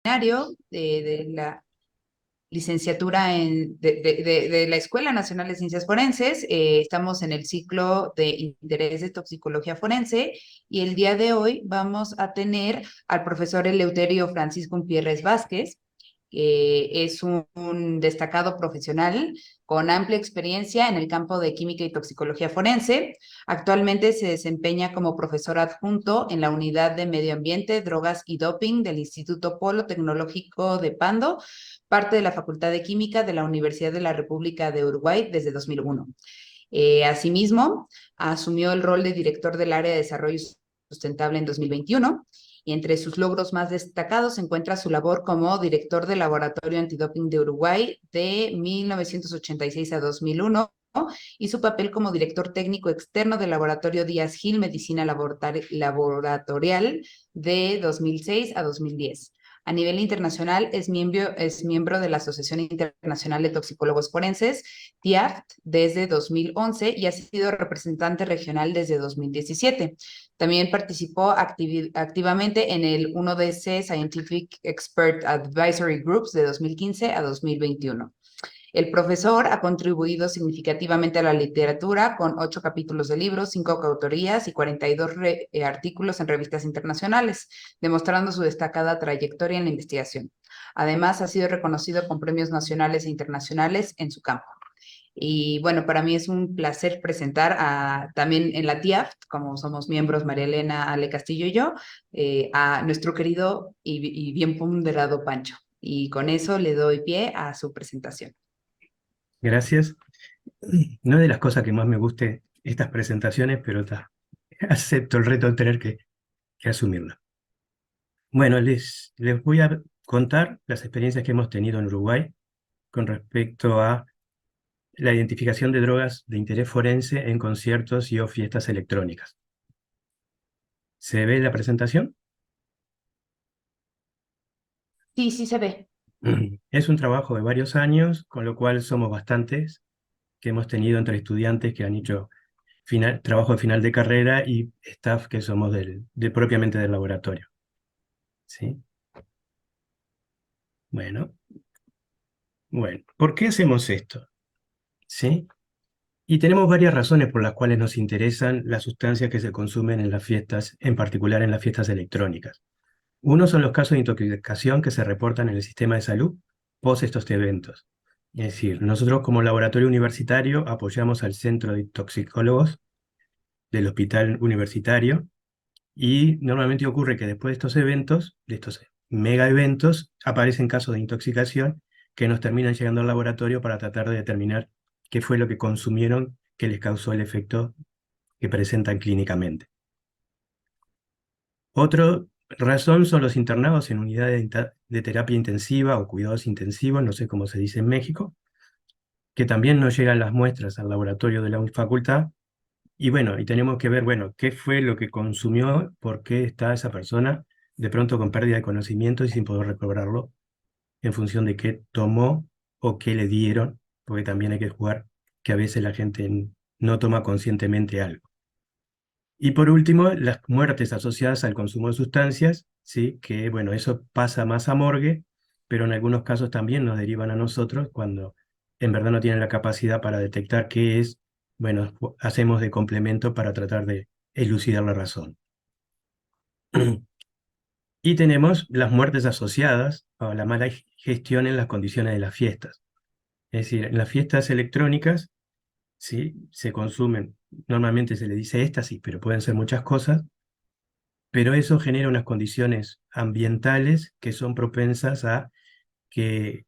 de la licenciatura de la Escuela Nacional de Ciencias Forenses. Estamos en el ciclo de interés de toxicología forense y el día de hoy vamos a tener al profesor Eleuterio Francisco Umpierres Vázquez, que es un destacado profesional con amplia experiencia en el campo de química y toxicología forense. Actualmente se desempeña como profesor adjunto en la Unidad de Medio Ambiente, Drogas y Doping del Instituto Polo Tecnológico de Pando, parte de la Facultad de Química de la Universidad de la República de Uruguay desde 2001. Asimismo, asumió el rol de director del área de desarrollo sustentable en 2021 y entre sus logros más destacados se encuentra su labor como director del Laboratorio Antidoping de Uruguay de 1986 a 2001 y su papel como director técnico externo del Laboratorio Díaz Gil Medicina Laboratorial de 2006 a 2010. A nivel internacional es miembro de la Asociación Internacional de Toxicólogos Forenses, TIAFT, desde 2011 y ha sido representante regional desde 2017. También participó activamente en el 1DC Scientific Expert Advisory Groups de 2015 a 2021. El profesor ha contribuido significativamente a la literatura con 8 capítulos de libros, 5 coautorías y 42 artículos en revistas internacionales, demostrando su destacada trayectoria en la investigación. Además, ha sido reconocido con premios nacionales e internacionales en su campo. Y bueno, para mí es un placer presentar también en la TIAFT, como somos miembros María Elena, Ale Castillo y yo, a nuestro querido y bien ponderado Pancho. Y con eso le doy pie a su presentación. Gracias. No es de las cosas que más me guste estas presentaciones, pero acepto el reto de tener que asumirla. Bueno, les voy a contar las experiencias que hemos tenido en Uruguay con respecto a la identificación de drogas de interés forense en conciertos y o fiestas electrónicas. ¿Se ve la presentación? Sí, sí se ve. Es un trabajo de varios años, con lo cual somos bastantes que hemos tenido entre estudiantes que han hecho trabajo de final de carrera y staff que somos propiamente del laboratorio. ¿Sí? Bueno, ¿por qué hacemos esto? ¿Sí? Y tenemos varias razones por las cuales nos interesan las sustancias que se consumen en las fiestas, en particular en las fiestas electrónicas. Uno son los casos de intoxicación que se reportan en el sistema de salud post estos eventos. Es decir, nosotros como laboratorio universitario apoyamos al Centro de Toxicólogos del Hospital Universitario y normalmente ocurre que después de estos eventos, de estos mega eventos, aparecen casos de intoxicación que nos terminan llegando al laboratorio para tratar de determinar qué fue lo que consumieron que les causó el efecto que presentan clínicamente. Otra razón son los internados en unidades de terapia intensiva o cuidados intensivos, no sé cómo se dice en México, que también nos llegan las muestras al laboratorio de la facultad. Y bueno, y tenemos que ver, bueno, qué fue lo que consumió, por qué está esa persona de pronto con pérdida de conocimiento y sin poder recobrarlo en función de qué tomó o qué le dieron, porque también hay que jugar que a veces la gente no toma conscientemente algo. Y por último, las muertes asociadas al consumo de sustancias, ¿sí? Que bueno, eso pasa más a morgue, pero en algunos casos también nos derivan a nosotros cuando en verdad no tienen la capacidad para detectar qué es, bueno, hacemos de complemento para tratar de elucidar la razón. Y tenemos las muertes asociadas a la mala gestión en las condiciones de las fiestas. Es decir, en las fiestas electrónicas, ¿sí? Se consumen, normalmente se le dice éxtasis, pero pueden ser muchas cosas, pero eso genera unas condiciones ambientales que son propensas a que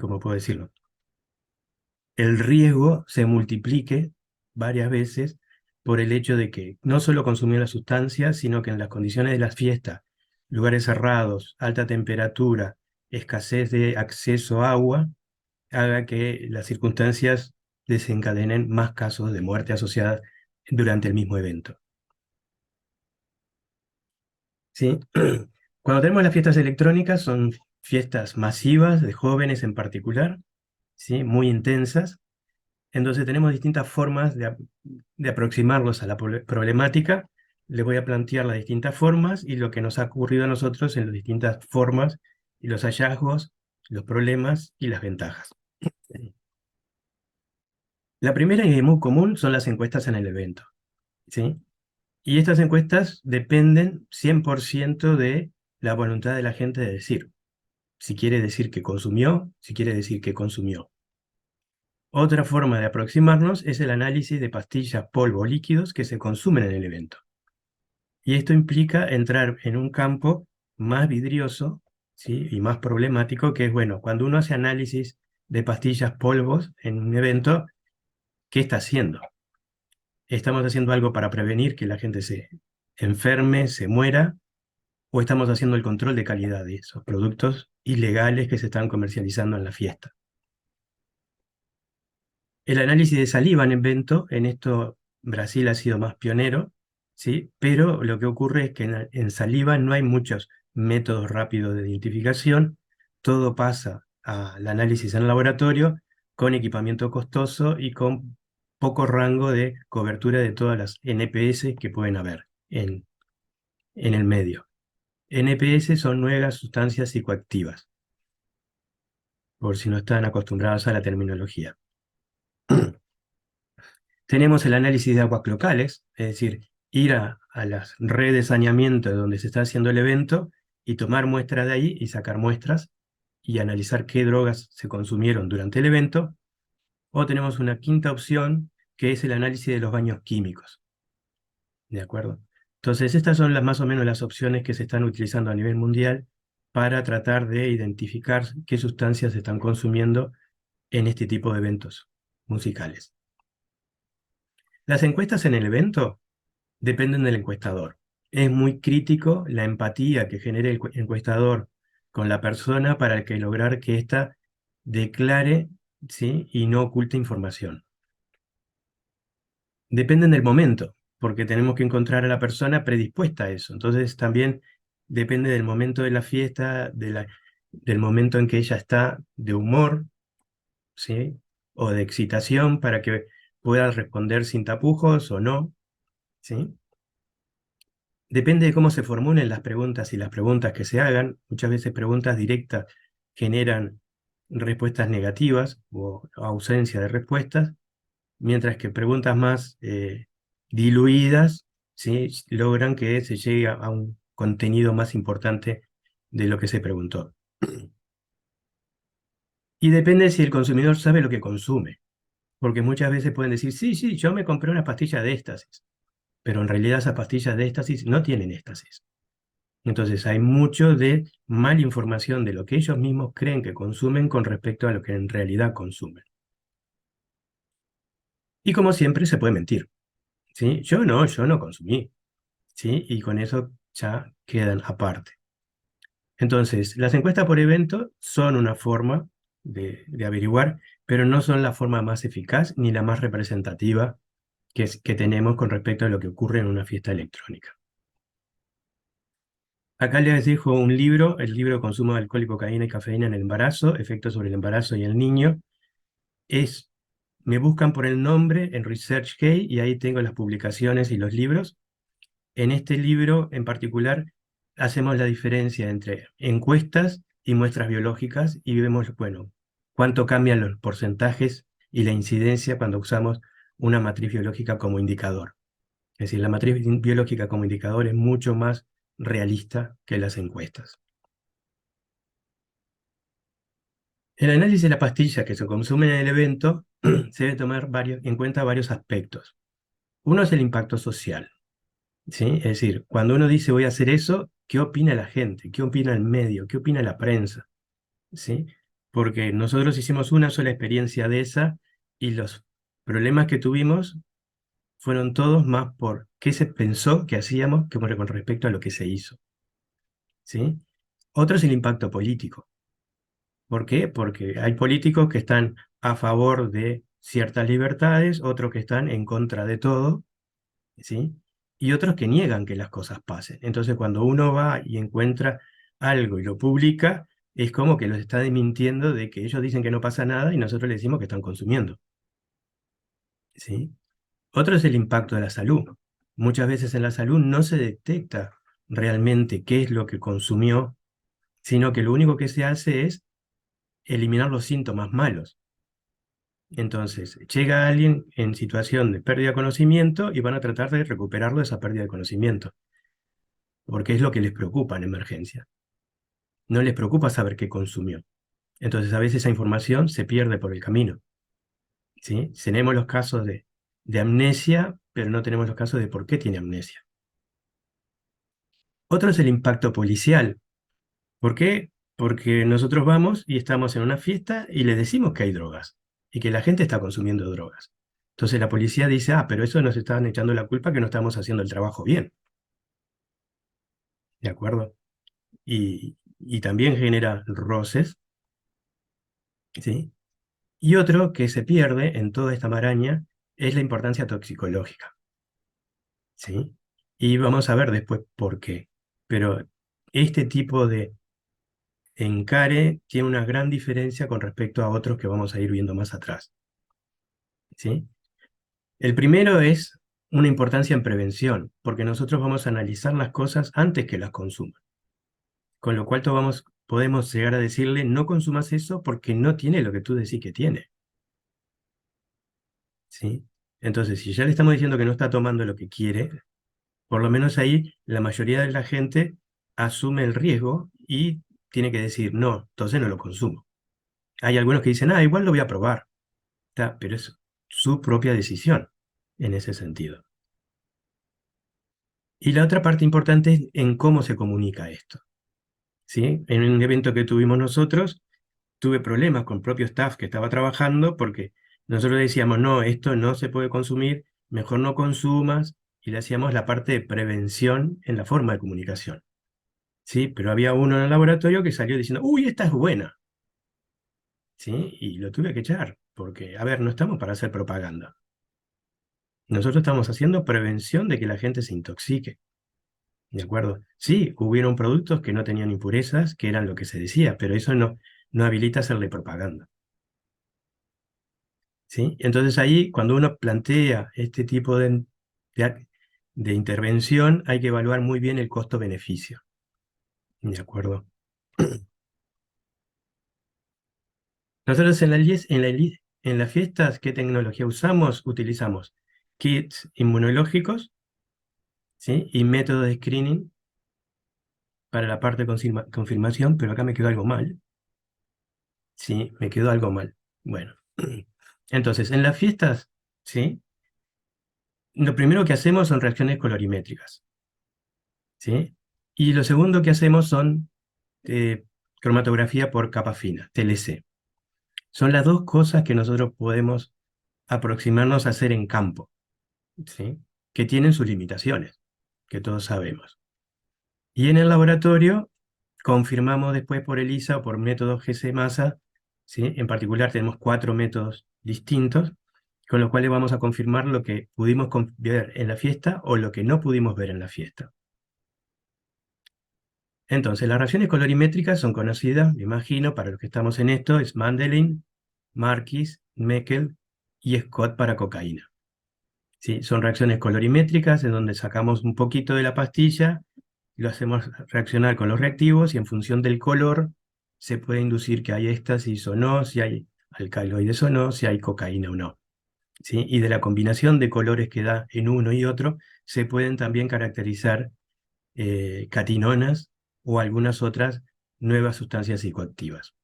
¿cómo puedo decirlo? El riesgo se multiplique varias veces por el hecho de que no solo consumir la sustancia, sino que en las condiciones de las fiestas, lugares cerrados, alta temperatura, escasez de acceso a agua, haga que las circunstancias desencadenen más casos de muerte asociadas durante el mismo evento. ¿Sí? Cuando tenemos las fiestas electrónicas, son fiestas masivas, de jóvenes en particular, ¿sí? Muy intensas. Entonces tenemos distintas formas de aproximarlos a la problemática. les voy a plantear las distintas formas y lo que nos ha ocurrido a nosotros en las distintas formas y los hallazgos, los problemas y las ventajas. La primera y muy común son las encuestas en el evento, ¿sí? Y estas encuestas dependen 100% de la voluntad de la gente de decir. Si quiere decir que consumió, si quiere decir que consumió. Otra forma de aproximarnos es el análisis de pastillas, polvo o líquidos que se consumen en el evento. Y esto implica entrar en un campo más vidrioso, ¿sí? Y más problemático, que es, bueno, cuando uno hace análisis de pastillas, polvos en un evento, ¿qué está haciendo? ¿Estamos haciendo algo para prevenir que la gente se enferme, se muera? ¿O estamos haciendo el control de calidad de esos productos ilegales que se están comercializando en la fiesta? El análisis de saliva en evento, en esto Brasil ha sido más pionero, ¿sí? Pero lo que ocurre es que en saliva no hay muchos métodos rápidos de identificación, todo pasa al análisis en laboratorio con equipamiento costoso y con poco rango de cobertura de todas las NPS que pueden haber en el medio. NPS son nuevas sustancias psicoactivas, por si no están acostumbrados a la terminología. Tenemos el análisis de aguas locales, es decir, ir a las redes de saneamiento donde se está haciendo el evento y tomar muestras de ahí y sacar muestras y analizar qué drogas se consumieron durante el evento. O tenemos una quinta opción, que es el análisis de los baños químicos. ¿De acuerdo? Entonces, estas son más o menos las opciones que se están utilizando a nivel mundial para tratar de identificar qué sustancias se están consumiendo en este tipo de eventos musicales. Las encuestas en el evento dependen del encuestador. Es muy crítico la empatía que genere el encuestador con la persona para que lograr que ésta declare, ¿sí? Y no oculte información. Dependen del momento, porque tenemos que encontrar a la persona predispuesta a eso. Entonces también depende del momento de la fiesta, del momento en que ella está de humor, ¿sí? O de excitación para que pueda responder sin tapujos o no, ¿sí? Depende de cómo se formulen las preguntas y las preguntas que se hagan. Muchas veces preguntas directas generan respuestas negativas o ausencia de respuestas, mientras que preguntas más diluidas, ¿sí? Logran que se llegue a un contenido más importante de lo que se preguntó. Y depende si el consumidor sabe lo que consume, porque muchas veces pueden decir, sí, sí, yo me compré una pastilla de éxtasis, pero en realidad esas pastillas de éxtasis no tienen éxtasis. Entonces hay mucho de mala información de lo que ellos mismos creen que consumen con respecto a lo que en realidad consumen. Y como siempre se puede mentir, ¿sí? Yo no consumí, ¿sí? Y con eso ya quedan aparte. Entonces, las encuestas por evento son una forma de averiguar, pero no son la forma más eficaz ni la más representativa que tenemos con respecto a lo que ocurre en una fiesta electrónica. Acá les dejo un libro, el libro Consumo de alcohol y cocaína y cafeína en el embarazo, efectos sobre el embarazo y el niño. Me buscan por el nombre en ResearchGate y ahí tengo las publicaciones y los libros. En este libro en particular hacemos la diferencia entre encuestas y muestras biológicas y vemos, bueno, cuánto cambian los porcentajes y la incidencia cuando usamos una matriz biológica como indicador. Es decir, la matriz biológica como indicador es mucho más realista que las encuestas. El análisis de la pastilla que se consume en el evento se debe tomar en cuenta varios aspectos. Uno es el impacto social, ¿sí? Es decir, cuando uno dice voy a hacer eso, ¿qué opina la gente? ¿Qué opina el medio? ¿Qué opina la prensa? ¿Sí? Porque nosotros hicimos una sola experiencia de esa y los problemas que tuvimos fueron todos más por qué se pensó que hacíamos que con respecto a lo que se hizo, ¿sí? Otro es el impacto político. ¿Por qué? Porque hay políticos que están a favor de ciertas libertades, otros que están en contra de todo, ¿sí? Y otros que niegan que las cosas pasen. Entonces, cuando uno va y encuentra algo y lo publica, es como que los está mintiendo de que ellos dicen que no pasa nada y nosotros les decimos que están consumiendo, ¿sí? Otro es el impacto de la salud. Muchas veces en la salud no se detecta realmente qué es lo que consumió, sino que lo único que se hace es eliminar los síntomas malos. Entonces, llega alguien en situación de pérdida de conocimiento y van a tratar de recuperarlo de esa pérdida de conocimiento, porque es lo que les preocupa en emergencia. No les preocupa saber qué consumió. Entonces, a veces esa información se pierde por el camino. ¿Sí? Tenemos los casos de amnesia, pero no tenemos los casos de por qué tiene amnesia. Otro es el impacto policial. ¿Por qué? Porque nosotros vamos y estamos en una fiesta y le decimos que hay drogas y que la gente está consumiendo drogas. Entonces la policía dice, ah, pero eso nos estaban echando la culpa que no estamos haciendo el trabajo bien. ¿De acuerdo? Y también genera roces, ¿sí? Y otro que se pierde en toda esta maraña es la importancia toxicológica, ¿sí? Y vamos a ver después por qué. Pero este tipo de encare tiene una gran diferencia con respecto a otros que vamos a ir viendo más atrás, ¿sí? El primero es una importancia en prevención, porque nosotros vamos a analizar las cosas antes que las consuman. Con lo cual podemos llegar a decirle, no consumas eso porque no tiene lo que tú decís que tiene, ¿sí? Entonces, si ya le estamos diciendo que no está tomando lo que quiere, por lo menos ahí la mayoría de la gente asume el riesgo y tiene que decir, no, entonces no lo consumo. Hay algunos que dicen, ah, igual lo voy a probar, pero es su propia decisión en ese sentido. Y la otra parte importante es en cómo se comunica esto, ¿sí? En un evento que tuvimos nosotros, tuve problemas con propio staff que estaba trabajando porque nosotros decíamos, no, esto no se puede consumir, mejor no consumas, y le hacíamos la parte de prevención en la forma de comunicación, ¿sí? Pero había uno en el laboratorio que salió diciendo, uy, esta es buena, ¿sí? Y lo tuve que echar, porque, a ver, no estamos para hacer propaganda. Nosotros estamos haciendo prevención de que la gente se intoxique. ¿De acuerdo? Sí, hubieron productos que no tenían impurezas, que eran lo que se decía, pero eso no habilita hacerle propaganda. ¿Sí? Entonces ahí, cuando uno plantea este tipo de intervención, hay que evaluar muy bien el costo-beneficio. ¿De acuerdo? Nosotros en las fiestas, ¿qué tecnología usamos? Utilizamos kits inmunológicos, ¿sí? Y métodos de screening para la parte de confirmación, pero acá me quedó algo mal. Sí, me quedó algo mal. Bueno, entonces, en las fiestas, ¿sí? Lo primero que hacemos son reacciones colorimétricas, ¿sí? Y lo segundo que hacemos son eh, cromatografía por capa fina, TLC. Son las dos cosas que nosotros podemos aproximarnos a hacer en campo, ¿sí? Que tienen sus limitaciones, que todos sabemos. Y en el laboratorio confirmamos después por ELISA o por método GC-MASA, ¿sí? En particular tenemos 4 métodos distintos, con los cuales vamos a confirmar lo que pudimos ver en la fiesta o lo que no pudimos ver en la fiesta. Entonces, las reacciones colorimétricas son conocidas, me imagino, para los que estamos en esto, es Mandelin, Marquis, Meckel y Scott para cocaína. ¿Sí? Son reacciones colorimétricas en donde sacamos un poquito de la pastilla, lo hacemos reaccionar con los reactivos y en función del color se puede inducir que hay éxtasis o no, si hay alcaloides o no, si hay cocaína o no. ¿Sí? Y de la combinación de colores que da en uno y otro, se pueden también caracterizar catinonas o algunas otras nuevas sustancias psicoactivas.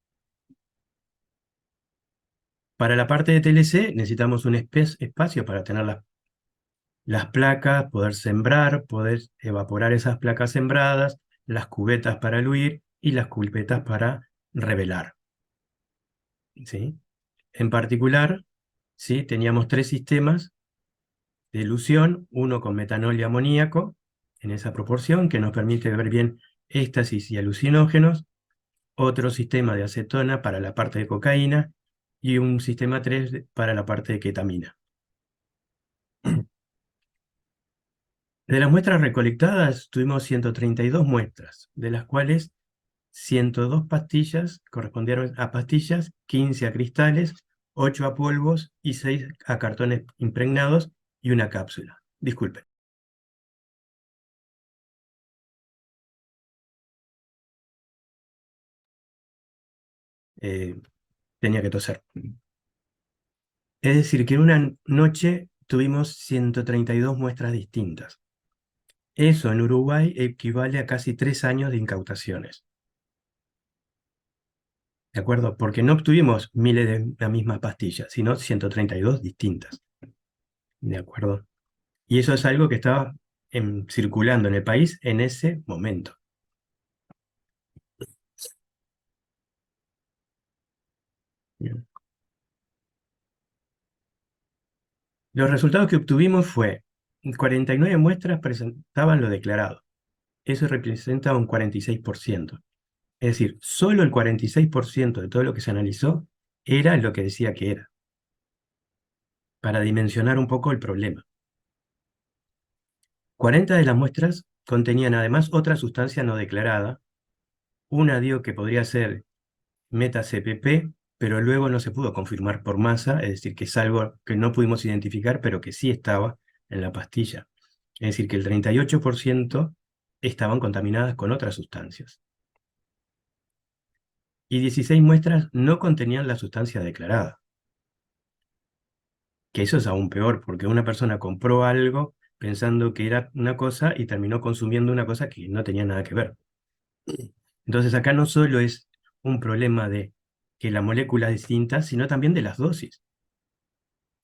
Para la parte de TLC necesitamos un espacio para tener las placas, poder sembrar, poder evaporar esas placas sembradas, las cubetas para eluir y las cubetas para revelar, ¿sí? En particular, ¿sí? Teníamos 3 sistemas de elusión, uno con metanol y amoníaco, en esa proporción, que nos permite ver bien éxtasis y alucinógenos, otro sistema de acetona para la parte de cocaína y un sistema 3 para la parte de ketamina. De las muestras recolectadas, tuvimos 132 muestras, de las cuales 102 pastillas correspondieron a pastillas, 15 a cristales, 8 a polvos y 6 a cartones impregnados y una cápsula. Disculpen. eh, tenía que toser. Es decir, que en una noche tuvimos 132 muestras distintas. Eso en Uruguay equivale a casi 3 años de incautaciones. ¿De acuerdo? Porque no obtuvimos miles de la misma pastilla, sino 132 distintas. ¿De acuerdo? Y eso es algo que estaba circulando en el país en ese momento. Bien. Los resultados que obtuvimos fue 49 muestras presentaban lo declarado. Eso representa un 46%. Es decir, solo el 46% de todo lo que se analizó era lo que decía que era, para dimensionar un poco el problema. 40 de las muestras contenían además otra sustancia no declarada. Una dio que podría ser meta-CPP, pero luego no se pudo confirmar por masa, es decir, que es algo que no pudimos identificar, pero que sí estaba en la pastilla. Es decir, que el 38% estaban contaminadas con otras sustancias. Y 16 muestras no contenían la sustancia declarada. Que eso es aún peor, porque una persona compró algo pensando que era una cosa y terminó consumiendo una cosa que no tenía nada que ver. Entonces acá no solo es un problema de que la molécula es distinta, sino también de las dosis.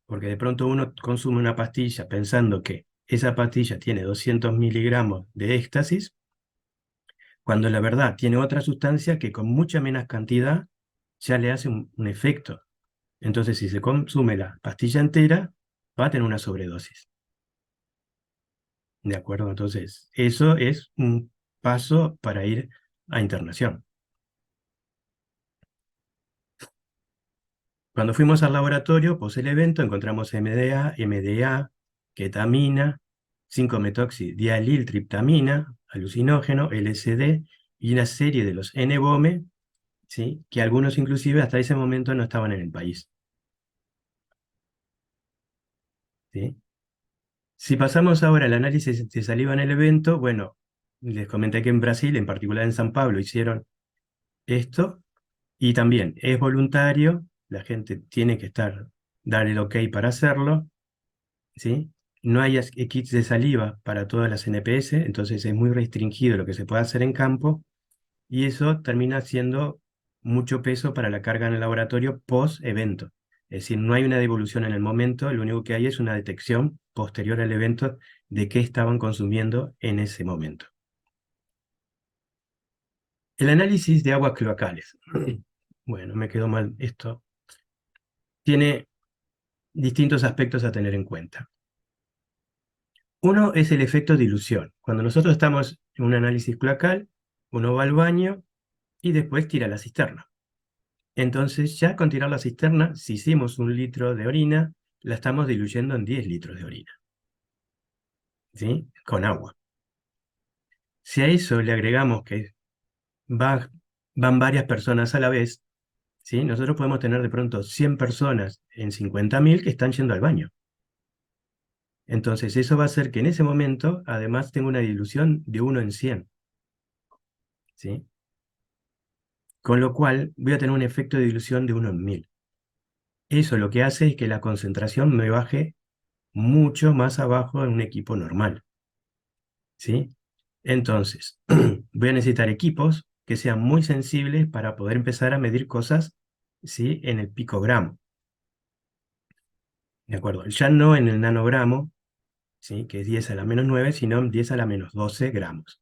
Porque de pronto uno consume una pastilla pensando que esa pastilla tiene 200 miligramos de éxtasis, cuando la verdad tiene otra sustancia que con mucha menos cantidad ya le hace un efecto. Entonces, si se consume la pastilla entera, va a tener una sobredosis. ¿De acuerdo? Entonces, eso es un paso para ir a internación. Cuando fuimos al laboratorio, pos el evento, encontramos MDA, MDA, ketamina, 5-metoxidialiltriptamina, alucinógeno, LSD y una serie de los N-BOME, ¿sí? Que algunos inclusive hasta ese momento no estaban en el país. ¿Sí? Si pasamos ahora al análisis de saliva en el evento, bueno, les comenté que en Brasil, en particular en San Pablo, hicieron esto y también es voluntario, la gente tiene que dar el ok para hacerlo, ¿sí? No hay kits de saliva para todas las NPS, entonces es muy restringido lo que se puede hacer en campo y eso termina siendo mucho peso para la carga en el laboratorio post-evento. Es decir, no hay una devolución en el momento, lo único que hay es una detección posterior al evento de qué estaban consumiendo en ese momento. El análisis de aguas cloacales. Bueno, me quedó mal esto. Tiene distintos aspectos a tener en cuenta. Uno es el efecto dilución. Cuando nosotros estamos en un análisis cloacal, uno va al baño y después tira la cisterna. Entonces, ya con tirar la cisterna, si hicimos 1 litro de orina, la estamos diluyendo en 10 litros de orina, ¿sí? Con agua. Si a eso le agregamos que van varias personas a la vez, ¿sí? Nosotros podemos tener de pronto 100 personas en 50.000 que están yendo al baño. Entonces, eso va a hacer que en ese momento, además, tenga una dilución de 1 en 100, ¿sí? Con lo cual, voy a tener un efecto de dilución de 1 en 1000. Eso lo que hace es que la concentración me baje mucho más abajo en un equipo normal, ¿sí? Entonces, voy a necesitar equipos que sean muy sensibles para poder empezar a medir cosas, ¿sí? En el picogramo, ¿de acuerdo? Ya no en el nanogramo, ¿sí? Que es 10 a la menos 9, sino en 10 a la menos 12 gramos,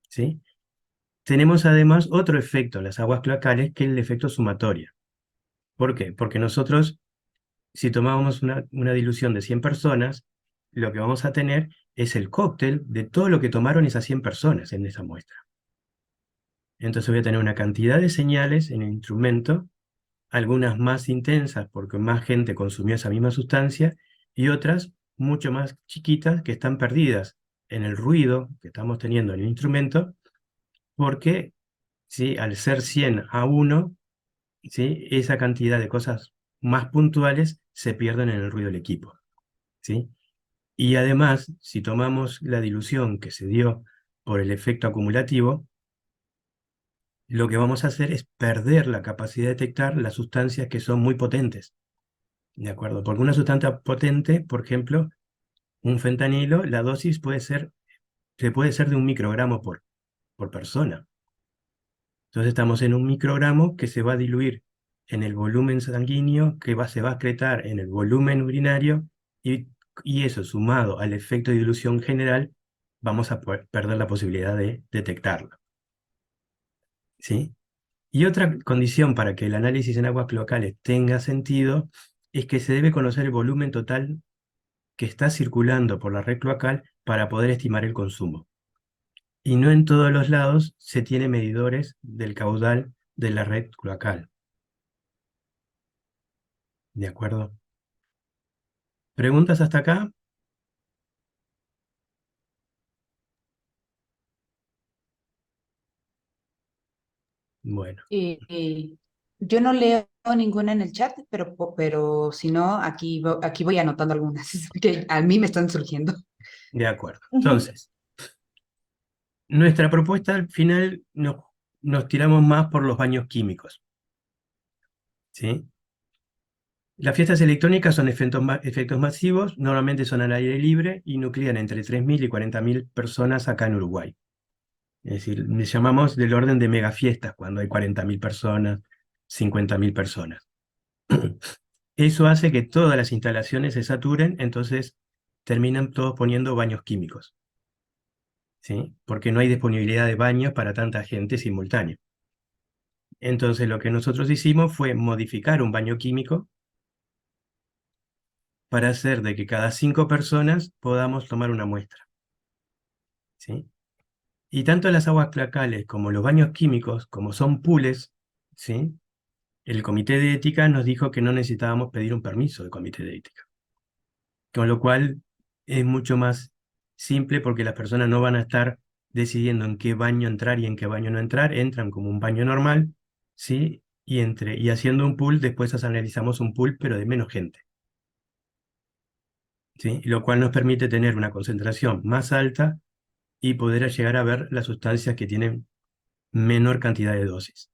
¿sí? Tenemos además otro efecto en las aguas cloacales, que es el efecto sumatorio. ¿Por qué? Porque nosotros, si tomamos una dilución de 100 personas, lo que vamos a tener es el cóctel de todo lo que tomaron esas 100 personas en esa muestra. Entonces voy a tener una cantidad de señales en el instrumento, algunas más intensas porque más gente consumió esa misma sustancia y otras mucho más chiquitas que están perdidas en el ruido que estamos teniendo en el instrumento porque, ¿sí? Al ser 100 a 1, ¿sí? Esa cantidad de cosas más puntuales se pierden en el ruido del equipo, ¿sí? Y además, si tomamos la dilución que se dio por el efecto acumulativo, lo que vamos a hacer es perder la capacidad de detectar las sustancias que son muy potentes, ¿de acuerdo? Porque una sustancia potente, por ejemplo, un fentanilo, la dosis puede ser de 1 microgramo por persona. Entonces estamos en 1 microgramo que se va a diluir en el volumen sanguíneo, se va a excretar en el volumen urinario, y, y eso sumado al efecto de dilución general, vamos a perder la posibilidad de detectarlo, ¿sí? Y otra condición para que el análisis en aguas cloacales tenga sentido es que se debe conocer el volumen total que está circulando por la red cloacal para poder estimar el consumo. Y no en todos los lados se tiene medidores del caudal de la red cloacal, ¿de acuerdo? ¿Preguntas hasta acá? Bueno, Yo no leo ninguna en el chat, pero si no, aquí voy anotando algunas que a mí me están surgiendo. de acuerdo. Ujú. Entonces, nuestra propuesta al final nos tiramos más por los baños químicos, ¿sí? Las fiestas electrónicas son efectos masivos, normalmente son al aire libre y nuclean entre 3.000 y 40.000 personas acá en Uruguay. Es decir, le llamamos del orden de megafiestas cuando hay 40.000 personas, 50.000 personas. Eso hace que todas las instalaciones se saturen, entonces terminan todos poniendo baños químicos, ¿sí? Porque no hay disponibilidad de baños para tanta gente simultánea. Entonces lo que nosotros hicimos fue modificar un baño químico para hacer de que cada 5 personas podamos tomar una muestra, ¿sí? Y tanto las aguas cloacales como los baños químicos, como son pools, ¿sí? El comité de ética nos dijo que no necesitábamos pedir un permiso del comité de ética. Con lo cual es mucho más simple porque las personas no van a estar decidiendo en qué baño entrar y en qué baño no entrar, entran como un baño normal, ¿sí? Y haciendo un pool, después analizamos un pool, pero de menos gente, ¿sí? Lo cual nos permite tener una concentración más alta y poder llegar a ver las sustancias que tienen menor cantidad de dosis.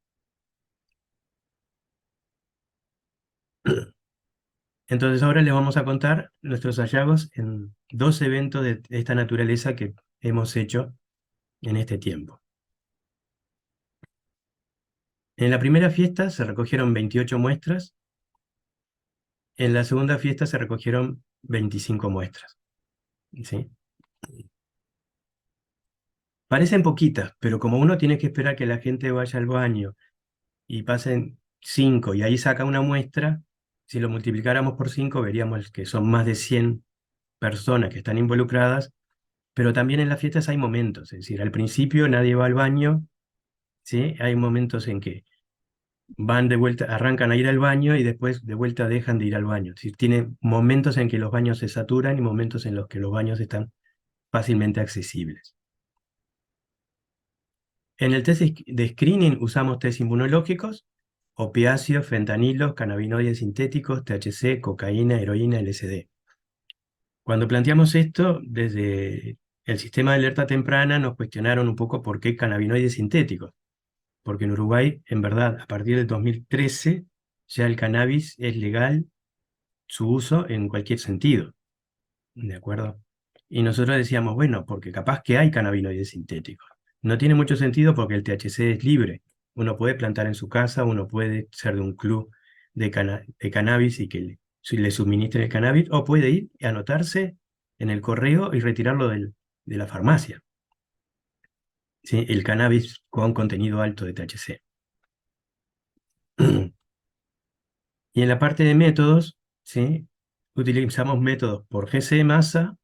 Entonces ahora les vamos a contar nuestros hallazgos en 2 eventos de esta naturaleza que hemos hecho en este tiempo. En la primera fiesta se recogieron 28 muestras, en la segunda fiesta se recogieron 25 muestras, ¿sí? Parecen poquitas, pero como uno tiene que esperar que la gente vaya al baño y pasen 5 y ahí saca una muestra, si lo multiplicáramos por 5 veríamos que son más de 100 personas que están involucradas, pero también en las fiestas hay momentos, es decir, al principio nadie va al baño, ¿sí? Hay momentos en que van de vuelta, arrancan a ir al baño y después de vuelta dejan de ir al baño. Es decir, tiene momentos en que los baños se saturan y momentos en los que los baños están fácilmente accesibles. En el test de screening usamos test inmunológicos, opiáceos, fentanilos, cannabinoides sintéticos, THC, cocaína, heroína, LSD. Cuando planteamos esto, desde el sistema de alerta temprana nos cuestionaron un poco por qué cannabinoides sintéticos, porque en Uruguay, en verdad, a partir del 2013, ya el cannabis es legal su uso en cualquier sentido, ¿de acuerdo? Y nosotros decíamos, bueno, porque capaz que hay cannabinoides sintéticos. No tiene mucho sentido porque el THC es libre. Uno puede plantar en su casa, uno puede ser de un club de cannabis y que le suministren el cannabis, o puede ir y anotarse en el correo y retirarlo de la farmacia, ¿sí? El cannabis con contenido alto de THC. Y en la parte de métodos, ¿sí? Utilizamos métodos por GC masa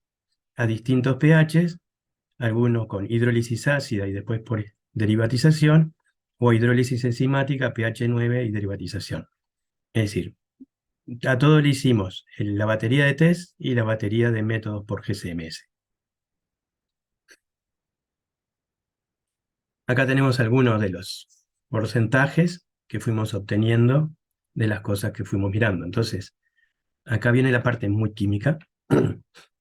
a distintos pHs, algunos con hidrólisis ácida y después por derivatización, o hidrólisis enzimática, pH 9 y derivatización. Es decir, a todo le hicimos la batería de test y la batería de métodos por GCMS. Acá tenemos algunos de los porcentajes que fuimos obteniendo de las cosas que fuimos mirando. Entonces, acá viene la parte muy química,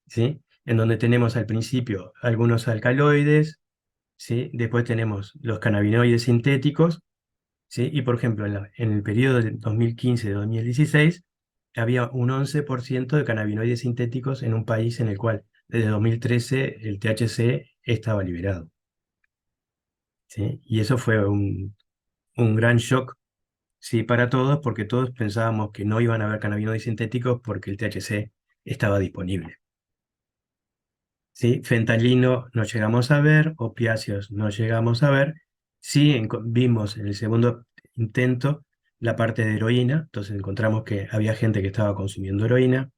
¿sí? En donde tenemos al principio algunos alcaloides, ¿sí? Después tenemos los cannabinoides sintéticos, ¿sí? Y por ejemplo, en el periodo de 2015-2016 había un 11% de cannabinoides sintéticos en un país en el cual desde 2013 el THC estaba liberado, ¿sí? Y eso fue un gran shock, sí, para todos, porque todos pensábamos que no iban a haber cannabinoides sintéticos porque el THC estaba disponible. ¿Sí? Fentanilo no llegamos a ver, opiáceos no llegamos a ver. Sí, vimos en el segundo intento la parte de heroína, entonces encontramos que había gente que estaba consumiendo heroína.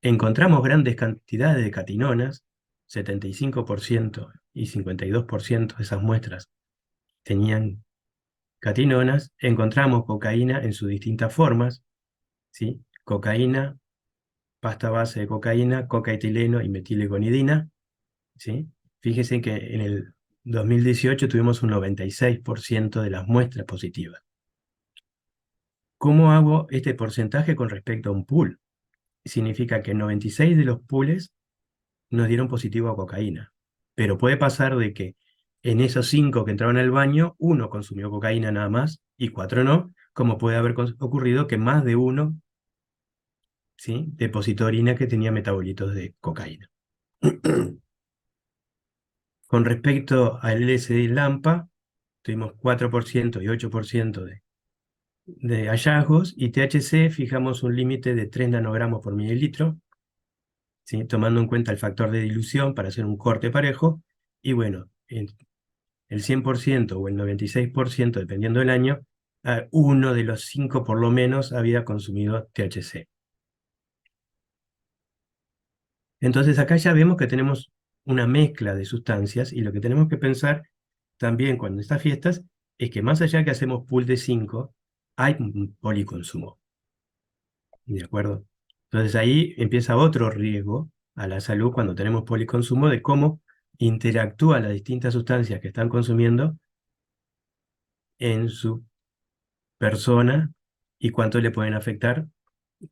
Encontramos grandes cantidades de catinonas, 75% y 52% de esas muestras tenían catinonas. Encontramos cocaína en sus distintas formas, ¿sí? Cocaína, pasta base de cocaína, cocaetileno y metiligonidina, ¿sí? Fíjese que en el 2018 tuvimos un 96% de las muestras positivas. ¿Cómo hago este porcentaje con respecto a un pool? Significa que 96 de los pools nos dieron positivo a cocaína, pero puede pasar de que en esos 5 que entraron al baño, uno consumió cocaína nada más y 4 no, como puede haber ocurrido que más de uno, ¿sí?, depositó orina que tenía metabolitos de cocaína. Con respecto al LSD Lampa, tuvimos 4% y 8% de hallazgos, y THC fijamos un límite de 3 nanogramos por mililitro, ¿sí? Tomando en cuenta el factor de dilución para hacer un corte parejo, y bueno, el 100% o el 96%, dependiendo del año, uno de los 5 por lo menos había consumido THC. Entonces acá ya vemos que tenemos una mezcla de sustancias, y lo que tenemos que pensar también cuando estas fiestas es que más allá que hacemos pool de 5, hay un policonsumo, ¿de acuerdo? Entonces ahí empieza otro riesgo a la salud cuando tenemos policonsumo de cómo interactúan las distintas sustancias que están consumiendo en su persona y cuánto le pueden afectar,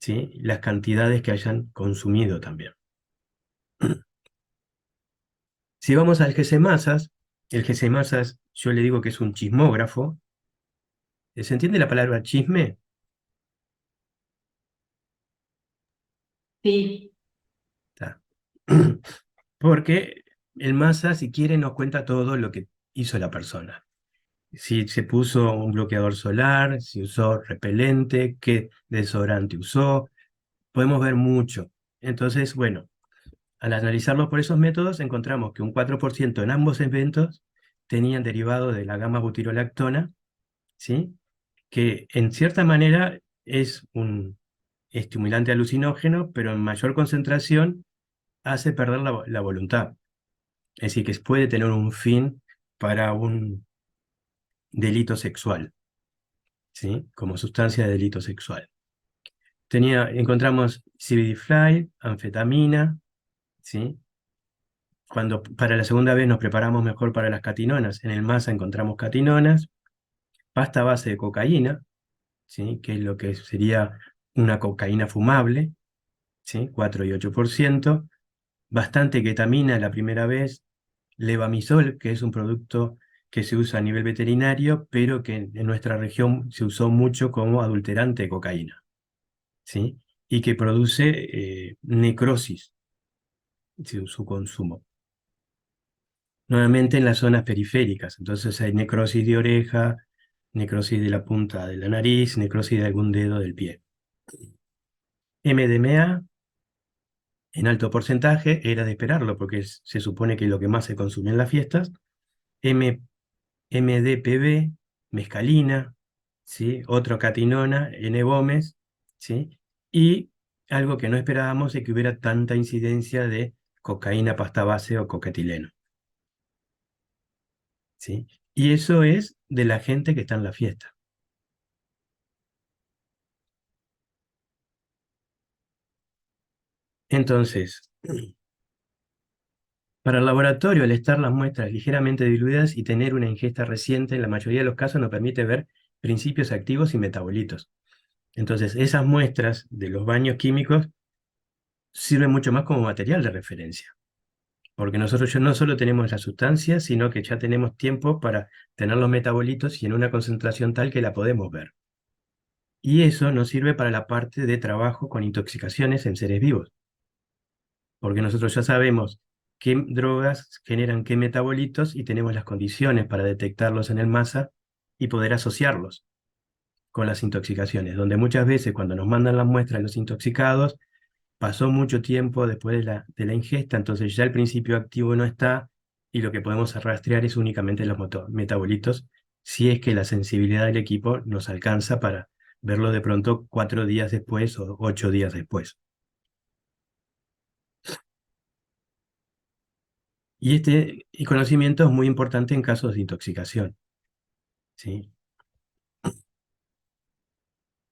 ¿sí?, las cantidades que hayan consumido también. Si vamos al GC Masas, el GC Masas yo le digo que es un chismógrafo. ¿Se entiende la palabra chisme? Sí. Está. Porque el Masa, si quiere, nos cuenta todo lo que hizo la persona. Si se puso un bloqueador solar, si usó repelente, qué desodorante usó, podemos ver mucho. Entonces, bueno, al analizarlo por esos métodos, encontramos que un 4% en ambos eventos tenían derivado de la gamma butirolactona, ¿sí?, que en cierta manera es un estimulante alucinógeno, pero en mayor concentración hace perder la voluntad. Es decir, que puede tener un fin para un delito sexual, ¿sí?, como sustancia de delito sexual. Encontramos CBD-Fly, anfetamina, ¿sí? Cuando para la segunda vez nos preparamos mejor para las catinonas, en el MASA encontramos catinonas, pasta base de cocaína, ¿sí?, que es lo que sería una cocaína fumable, ¿sí?, 4 y 8%, bastante ketamina la primera vez, levamisol, que es un producto que se usa a nivel veterinario, pero que en nuestra región se usó mucho como adulterante de cocaína, ¿sí?, y que produce necrosis, su consumo. Nuevamente en las zonas periféricas, entonces hay necrosis de oreja, necrosis de la punta de la nariz, necrosis de algún dedo del pie. MDMA en alto porcentaje, era de esperarlo porque se supone que es lo que más se consume en las fiestas. MDPV, mescalina, ¿sí?, otro catinona, N-Bomes, ¿sí?, y algo que no esperábamos es que hubiera tanta incidencia de cocaína, pasta base o cocaetileno, ¿sí? Y eso es de la gente que está en la fiesta. Entonces, para el laboratorio, al estar las muestras ligeramente diluidas y tener una ingesta reciente, en la mayoría de los casos nos permite ver principios activos y metabolitos. Entonces, esas muestras de los baños químicos sirven mucho más como material de referencia. porque nosotros ya no solo tenemos la sustancia, sino que ya tenemos tiempo para tener los metabolitos y en una concentración tal que la podemos ver. Y eso nos sirve para la parte de trabajo con intoxicaciones en seres vivos, porque nosotros ya sabemos qué drogas generan qué metabolitos y tenemos las condiciones para detectarlos en el masa y poder asociarlos con las intoxicaciones, donde muchas veces cuando nos mandan las muestras de los intoxicados, pasó mucho tiempo después de la ingesta, entonces ya el principio activo no está y lo que podemos rastrear es únicamente los metabolitos, si es que la sensibilidad del equipo nos alcanza para verlo de pronto 4 días después o 8 días después. Y este conocimiento es muy importante en casos de intoxicación, ¿sí?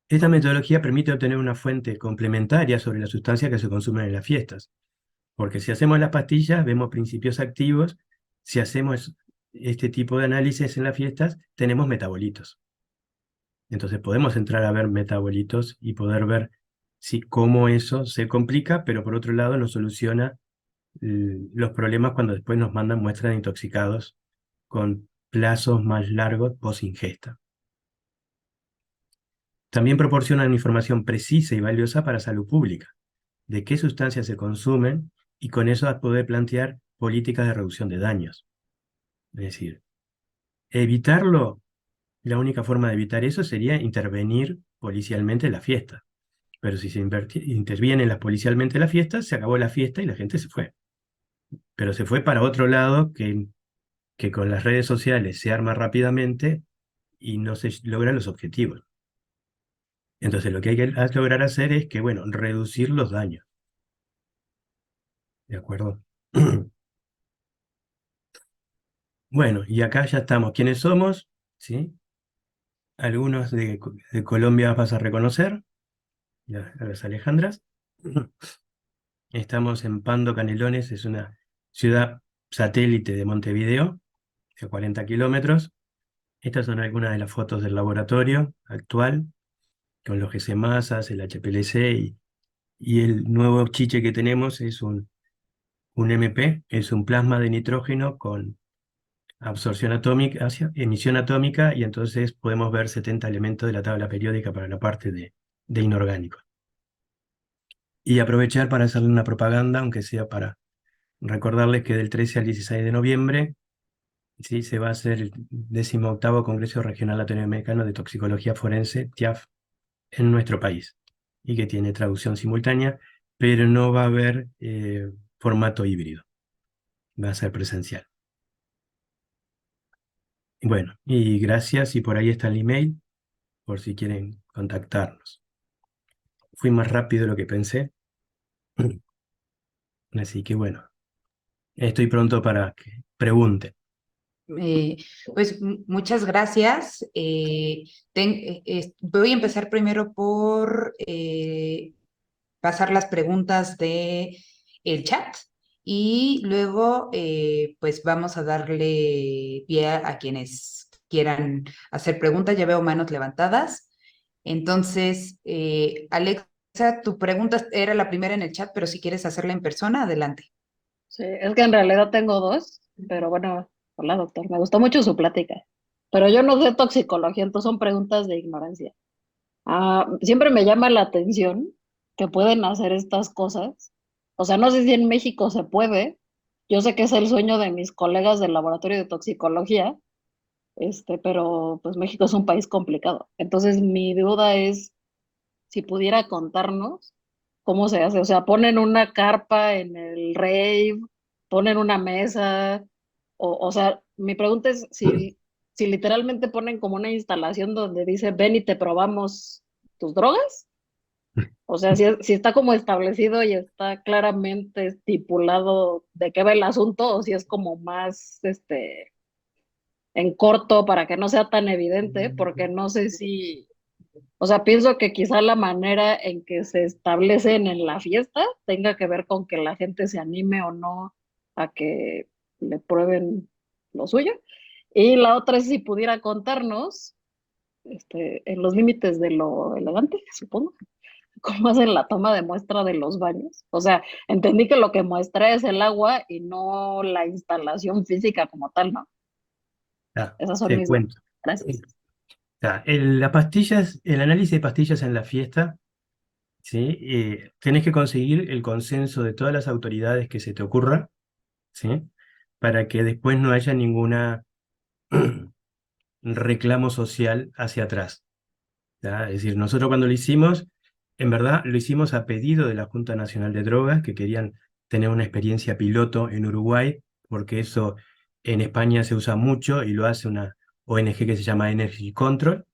Esta metodología permite obtener una fuente complementaria sobre la sustancia que se consumen en las fiestas. Porque si hacemos las pastillas, vemos principios activos. Si hacemos este tipo de análisis en las fiestas, tenemos metabolitos. Entonces podemos entrar a ver metabolitos y poder ver cómo eso se complica, pero por otro lado nos soluciona los problemas cuando después nos mandan muestras de intoxicados con plazos más largos post ingesta. También proporcionan información precisa y valiosa para salud pública, de qué sustancias se consumen y con eso a poder plantear políticas de reducción de daños. Es decir, evitarlo, la única forma de evitar eso sería intervenir policialmente en la fiesta. Pero si se interviene policialmente en la fiesta, se acabó la fiesta y la gente se fue. Pero se fue para otro lado que con las redes sociales se arma rápidamente y no se logran los objetivos. Entonces lo que hay que lograr hacer es que, bueno, reducir los daños. ¿De acuerdo? Bueno, y acá ya estamos. ¿Quiénes somos? ¿Sí? Algunos de Colombia vas a reconocer, a las Alejandras. Estamos en Pando, Canelones, es una ciudad satélite de Montevideo, de 40 kilómetros. Estas son algunas de las fotos del laboratorio actual, con los GC-masas, el HPLC y el nuevo chiche que tenemos es un MP, es un plasma de nitrógeno con absorción atómica, emisión atómica, y entonces podemos ver 70 elementos de la tabla periódica para la parte de inorgánicos. Y aprovechar para hacerle una propaganda, aunque sea para recordarles que del 13 al 16 de noviembre ¿sí? Se va a hacer el 18º Congreso Regional Latinoamericano de Toxicología Forense, TIAF, en nuestro país, y que tiene traducción simultánea, pero no va a haber formato híbrido, va a ser presencial. Bueno, y gracias, y por ahí está el email, por si quieren contactarnos. Fui más rápido de lo que pensé, así que bueno, estoy pronto para que pregunten. Eh, pues muchas gracias. Voy a empezar primero por pasar las preguntas de el chat y luego pues vamos a darle pie a quienes quieran hacer preguntas. Ya veo manos levantadas. Entonces, Alexa, tu pregunta era la primera en el chat, pero si quieres hacerla en persona, adelante. Sí, es que en realidad tengo dos, pero bueno, hola doctor, me gustó mucho su plática. Pero yo no sé toxicología, entonces son preguntas de ignorancia. Siempre me llama la atención que pueden hacer estas cosas. O sea, no sé si en México se puede. Yo sé que es el sueño de mis colegas del laboratorio de toxicología, pero pues México es un país complicado. Entonces mi duda es si pudiera contarnos cómo se hace. O sea, ponen una carpa en el rave, ponen una mesa, o sea, mi pregunta es si literalmente ponen como una instalación donde dice, ven y te probamos tus drogas. O sea, si está como establecido y está claramente estipulado de qué va el asunto, o si es como más, en corto para que no sea tan evidente, porque no sé si, o sea, pienso que quizá la manera en que se establecen en la fiesta tenga que ver con que la gente se anime o no a que le prueben lo suyo. Y la otra es si pudiera contarnos, en los límites de lo elegante, supongo, cómo hacen la toma de muestra de los baños. O sea, entendí que lo que muestra es el agua y no la instalación física como tal, ¿no? Ah, Esas son te mis dudas. cuento. Gracias. El análisis de pastillas en la fiesta, ¿sí? Tenés que conseguir el consenso de todas las autoridades que se te ocurra, ¿sí? Para que después no haya ninguna reclamo social hacia atrás. ¿Ya? Es decir, nosotros cuando lo hicimos, en verdad lo hicimos a pedido de la Junta Nacional de Drogas, que querían tener una experiencia piloto en Uruguay, porque eso en España se usa mucho y lo hace una ONG que se llama Energy Control,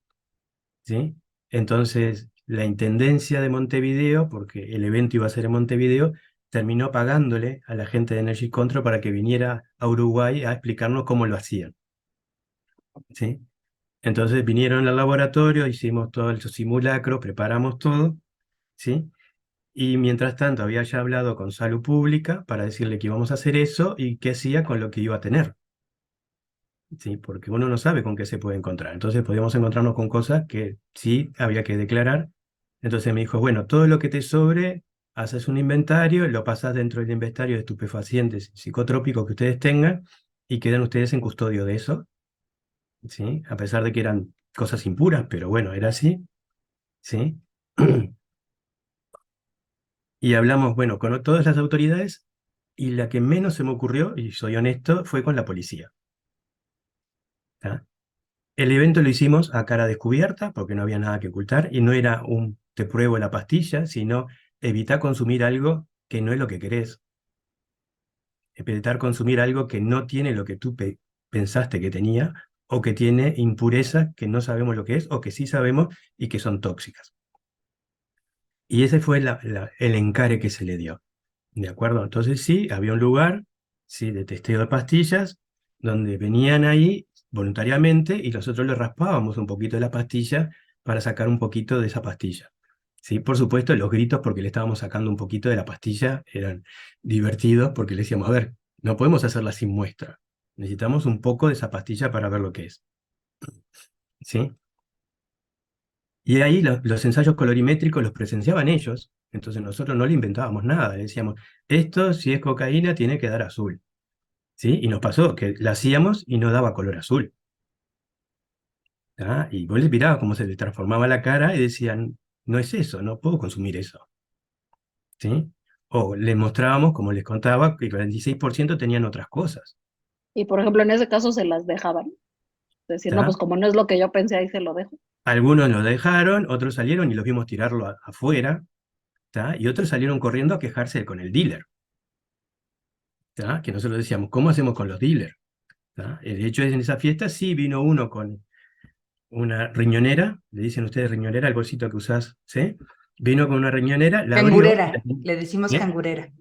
¿sí? Entonces, la Intendencia de Montevideo, porque el evento iba a ser en Montevideo, terminó pagándole a la gente de Energy Control para que viniera a Uruguay a explicarnos cómo lo hacían, ¿sí? Entonces vinieron al laboratorio, hicimos todo el simulacro, preparamos todo, ¿sí? Y mientras tanto había ya hablado con Salud Pública para decirle que íbamos a hacer eso y qué hacía con lo que iba a tener, ¿sí? Porque uno no sabe con qué se puede encontrar. Entonces podíamos encontrarnos con cosas que sí había que declarar. Entonces me dijo, bueno, todo lo que te sobre, haces un inventario, lo pasas dentro del inventario de estupefacientes psicotrópicos que ustedes tengan y quedan ustedes en custodio de eso, ¿sí? A pesar de que eran cosas impuras, pero bueno, era así, ¿sí? Y hablamos, bueno, con todas las autoridades y la que menos se me ocurrió, y soy honesto, fue con la policía. ¿Tá? El evento lo hicimos a cara descubierta porque no había nada que ocultar y no era un te pruebo la pastilla, sino evitar consumir algo que no es lo que querés. Evitar consumir algo que no tiene lo que tú pensaste que tenía o que tiene impurezas que no sabemos lo que es o que sí sabemos y que son tóxicas. Y ese fue el encare que se le dio. ¿De acuerdo? Entonces sí, había un lugar, sí, de testeo de pastillas, donde venían ahí voluntariamente y nosotros le raspábamos un poquito de la pastilla para sacar un poquito de esa pastilla. Sí, por supuesto, los gritos porque le estábamos sacando un poquito de la pastilla eran divertidos porque le decíamos, a ver, no podemos hacerla sin muestra. Necesitamos un poco de esa pastilla para ver lo que es. ¿Sí? Y ahí los ensayos colorimétricos los presenciaban ellos, entonces nosotros no le inventábamos nada, le decíamos, esto si es cocaína tiene que dar azul, ¿sí? Y nos pasó que la hacíamos y no daba color azul, ¿tá? Y vos les mirabas cómo se le transformaba la cara y decían, no es eso, no puedo consumir eso, ¿sí? O les mostrábamos, como les contaba, que el 46% tenían otras cosas, Y por ejemplo, en ese caso se las dejaban. Decir, no, pues ¿tá? como no es lo que yo pensé, ahí se lo dejo. Algunos lo dejaron, otros salieron y los vimos tirarlo afuera, ¿tá? Y otros salieron corriendo a quejarse con el dealer. ¿Tá? Que nosotros decíamos, ¿cómo hacemos con los dealers? ¿Tá? De hecho, en esa fiesta sí vino uno con una riñonera, le dicen ustedes riñonera, el bolsito que usás, ¿sí? Vino con una riñonera, la abrió, Cangurera, le decimos ¿eh? cangurera.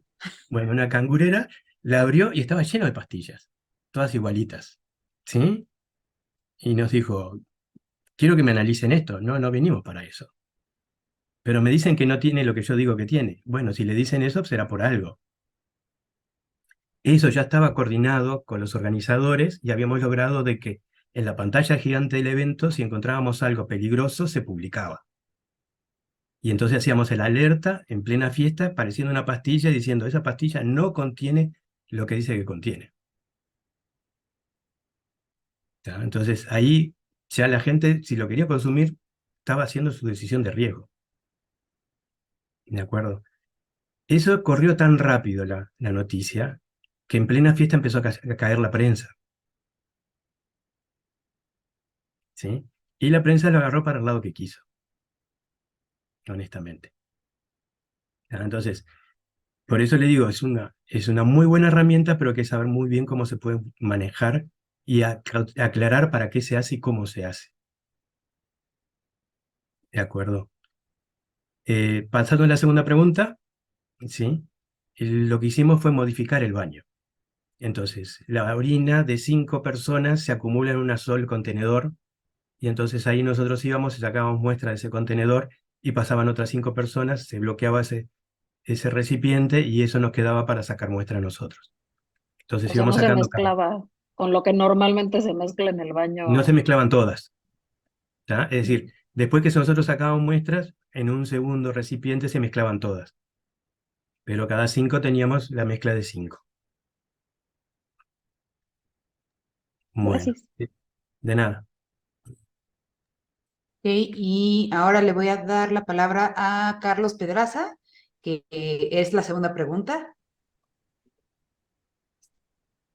Bueno, una cangurera, la abrió y estaba lleno de pastillas, todas igualitas, ¿sí? Y nos dijo, quiero que me analicen esto, no, no venimos para eso. Pero me dicen que no tiene lo que yo digo que tiene. Bueno, si le dicen eso, será por algo. Eso ya estaba coordinado con los organizadores y habíamos logrado de que en la pantalla gigante del evento, si encontrábamos algo peligroso, se publicaba. Y entonces hacíamos el alerta en plena fiesta, pareciendo una pastilla, diciendo, esa pastilla no contiene lo que dice que contiene. ¿Tá? Entonces ahí ya la gente, si lo quería consumir, estaba haciendo su decisión de riesgo. ¿De acuerdo? Eso corrió tan rápido la noticia, que en plena fiesta empezó a caer la prensa, ¿sí? Y la prensa lo agarró para el lado que quiso, honestamente. Entonces, por eso le digo, es una muy buena herramienta, pero hay que saber muy bien cómo se puede manejar y aclarar para qué se hace y cómo se hace. ¿De acuerdo? Pasando a la segunda pregunta, ¿sí? Lo que hicimos fue modificar el baño. Entonces, la orina de 5 personas se acumula en un solo contenedor y entonces ahí nosotros íbamos y sacábamos muestra de ese contenedor y pasaban otras 5 personas, se bloqueaba ese recipiente y eso nos quedaba para sacar muestra a nosotros. Entonces O sea, íbamos no se sacando, mezclaba con lo que normalmente se mezcla en el no se baño. mezclaban todas, ¿tá? Es decir, Después que nosotros sacábamos muestras, en un segundo recipiente se mezclaban todas, pero cada 5 teníamos la mezcla de 5. Bueno, Gracias. de nada. Ok, y ahora le voy a dar la palabra a Carlos Pedraza, que es la segunda pregunta.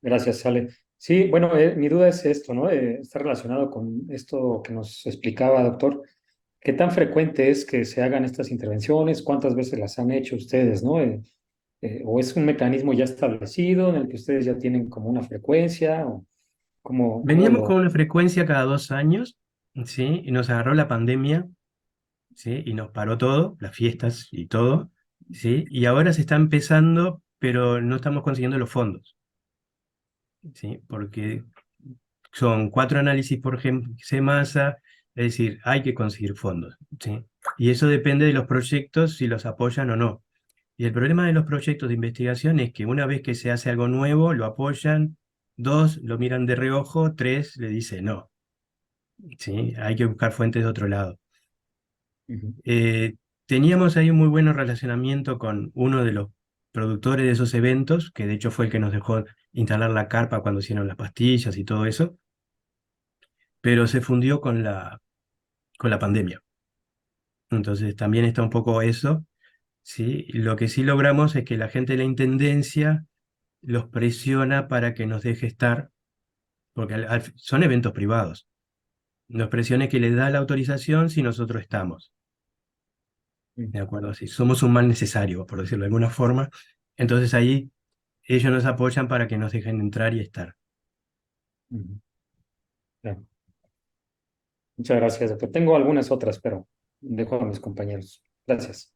Gracias, Ale. Sí, bueno, mi duda es esto, ¿no? Está relacionado con esto que nos explicaba, doctor. ¿Qué tan frecuente es que se hagan estas intervenciones? ¿Cuántas veces las han hecho ustedes, no? ¿O es un mecanismo ya establecido en el que ustedes ya tienen como una frecuencia? ¿O cómo Veníamos con lo...? una frecuencia cada 2 años, ¿sí? Y nos agarró la pandemia, ¿sí? Y nos paró todo, las fiestas y todo, ¿sí? Y ahora se está empezando, pero no estamos consiguiendo los fondos, ¿sí? Porque son 4 análisis por masa, es decir, hay que conseguir fondos, ¿sí? Y eso depende de los proyectos, si los apoyan o no. Y el problema de los proyectos de investigación es que una vez que se hace algo nuevo, lo apoyan, 2, lo miran de reojo, 3, le dice no, ¿sí? Hay que buscar fuentes de otro lado. Ujú, Teníamos ahí un muy buen relacionamiento con uno de los productores de esos eventos, que de hecho fue el que nos dejó instalar la carpa cuando hicieron las pastillas y todo eso, pero se fundió con la pandemia. Entonces también está un poco eso, ¿sí? Lo que sí logramos es que la gente de la intendencia los presiona para que nos deje estar, porque son eventos privados. Nos presiona que les da la autorización si nosotros estamos. ujú, ¿De acuerdo? Así, somos un mal necesario, por decirlo de alguna forma. Entonces ahí ellos nos apoyan para que nos dejen entrar y estar. ujú. Claro. Muchas gracias, doctor. Tengo algunas otras, pero dejo a mis compañeros. Gracias.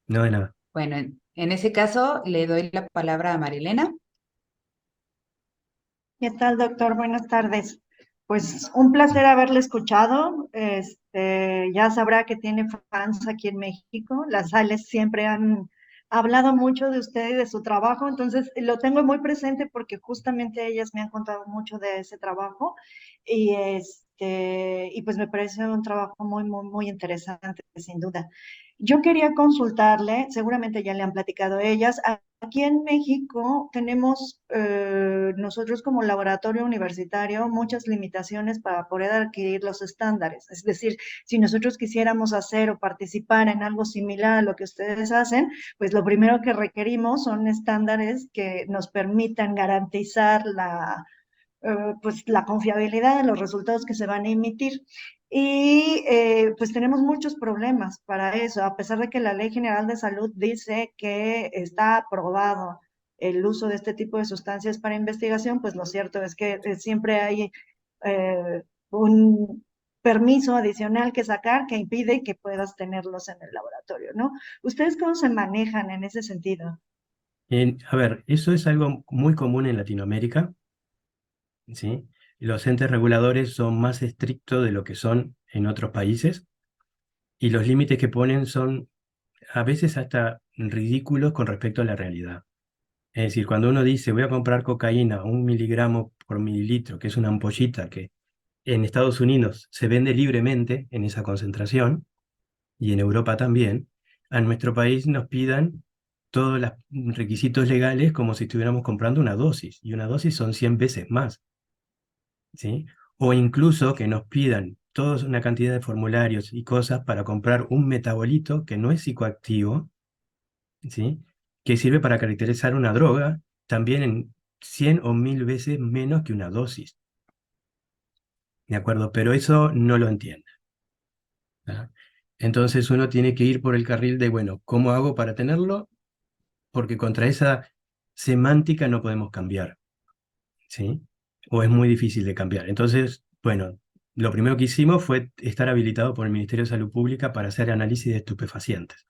No de nada. Bueno, en ese caso le doy la palabra a Marilena. ¿Qué tal, doctor? Buenas tardes. Pues un placer haberle escuchado. Ya sabrá que tiene fans aquí en México. Las Sales siempre han hablado mucho de usted y de su trabajo, entonces lo tengo muy presente porque justamente ellas me han contado mucho de ese trabajo y pues me parece un trabajo muy interesante, sin duda. Yo quería consultarle, seguramente ya le han platicado ellas. Aquí en México tenemos nosotros como laboratorio universitario muchas limitaciones para poder adquirir los estándares. Es decir, si nosotros quisiéramos hacer o participar en algo similar a lo que ustedes hacen, pues lo primero que requerimos son estándares que nos permitan garantizar pues la confiabilidad de los resultados que se van a emitir. Pues tenemos muchos problemas para eso, a pesar de que la Ley General de Salud dice que está aprobado el uso de este tipo de sustancias para investigación, pues lo cierto es que siempre hay un permiso adicional que sacar que impide que puedas tenerlos en el laboratorio, ¿no? ¿Ustedes cómo se manejan en ese sentido? A ver, eso es algo muy común en Latinoamérica, ¿sí? Los entes reguladores son más estrictos de lo que son en otros países y los límites que ponen son a veces hasta ridículos con respecto a la realidad. Es decir, cuando uno dice voy a comprar cocaína, 1 miligramo por mililitro, que es una ampollita que en Estados Unidos se vende libremente en esa concentración, y en Europa también, a nuestro país nos pidan todos los requisitos legales como si estuviéramos comprando una dosis, y una dosis son 100 veces más, ¿sí? O incluso que nos pidan toda una cantidad de formularios y cosas para comprar un metabolito que no es psicoactivo, ¿sí? Que sirve para caracterizar una droga, también en 100 o 1000 veces menos que una dosis, ¿de acuerdo? Pero eso no lo entiende. ¿Ah? Entonces uno tiene que ir por el carril de, bueno, ¿cómo hago para tenerlo? Porque contra esa semántica no podemos cambiar, ¿sí? O es muy difícil de cambiar. Entonces, bueno, lo primero que hicimos fue estar habilitado por el Ministerio de Salud Pública para hacer análisis de estupefacientes,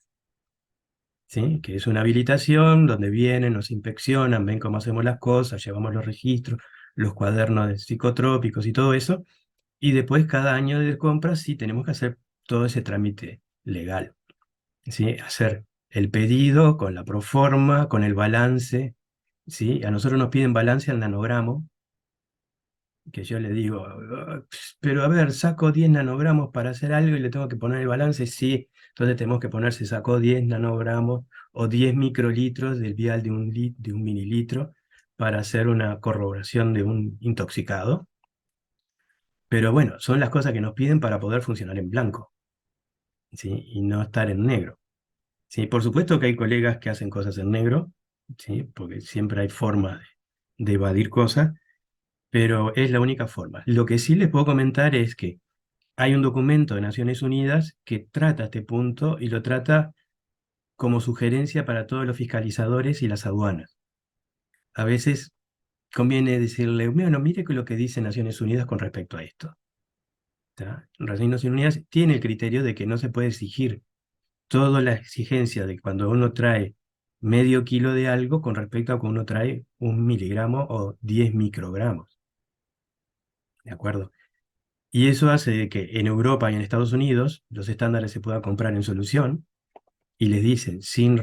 ¿sí? Que es una habilitación donde vienen, nos inspeccionan, ven cómo hacemos las cosas, llevamos los registros, los cuadernos de psicotrópicos y todo eso, y después cada año de compra sí tenemos que hacer todo ese trámite legal, ¿sí? Hacer el pedido con la proforma, con el balance, ¿sí? A nosotros nos piden balance al nanogramo, que yo le digo, pero a ver, saco 10 nanogramos para hacer algo y le tengo que poner el balance, sí, entonces tenemos que poner, se sacó 10 nanogramos o 10 microlitros del vial de de un mililitro para hacer una corroboración de un intoxicado. Pero bueno, son las cosas que nos piden para poder funcionar en blanco, ¿sí? Y no estar en negro. ¿Sí? Por supuesto que hay colegas que hacen cosas en negro, ¿sí? Porque siempre hay formas de evadir cosas, pero es la única forma. Lo que sí les puedo comentar es que hay un documento de Naciones Unidas que trata este punto y lo trata como sugerencia para todos los fiscalizadores y las aduanas. A veces conviene decirle, bueno, mire lo que dice Naciones Unidas con respecto a esto. Naciones Unidas tiene el criterio de que no se puede exigir toda la exigencia de cuando uno trae medio kilo de algo con respecto a cuando uno trae 1 miligramo o 10 microgramos. ¿De acuerdo? Y eso hace de que en Europa y en Estados Unidos los estándares se puedan comprar en solución y les dicen sin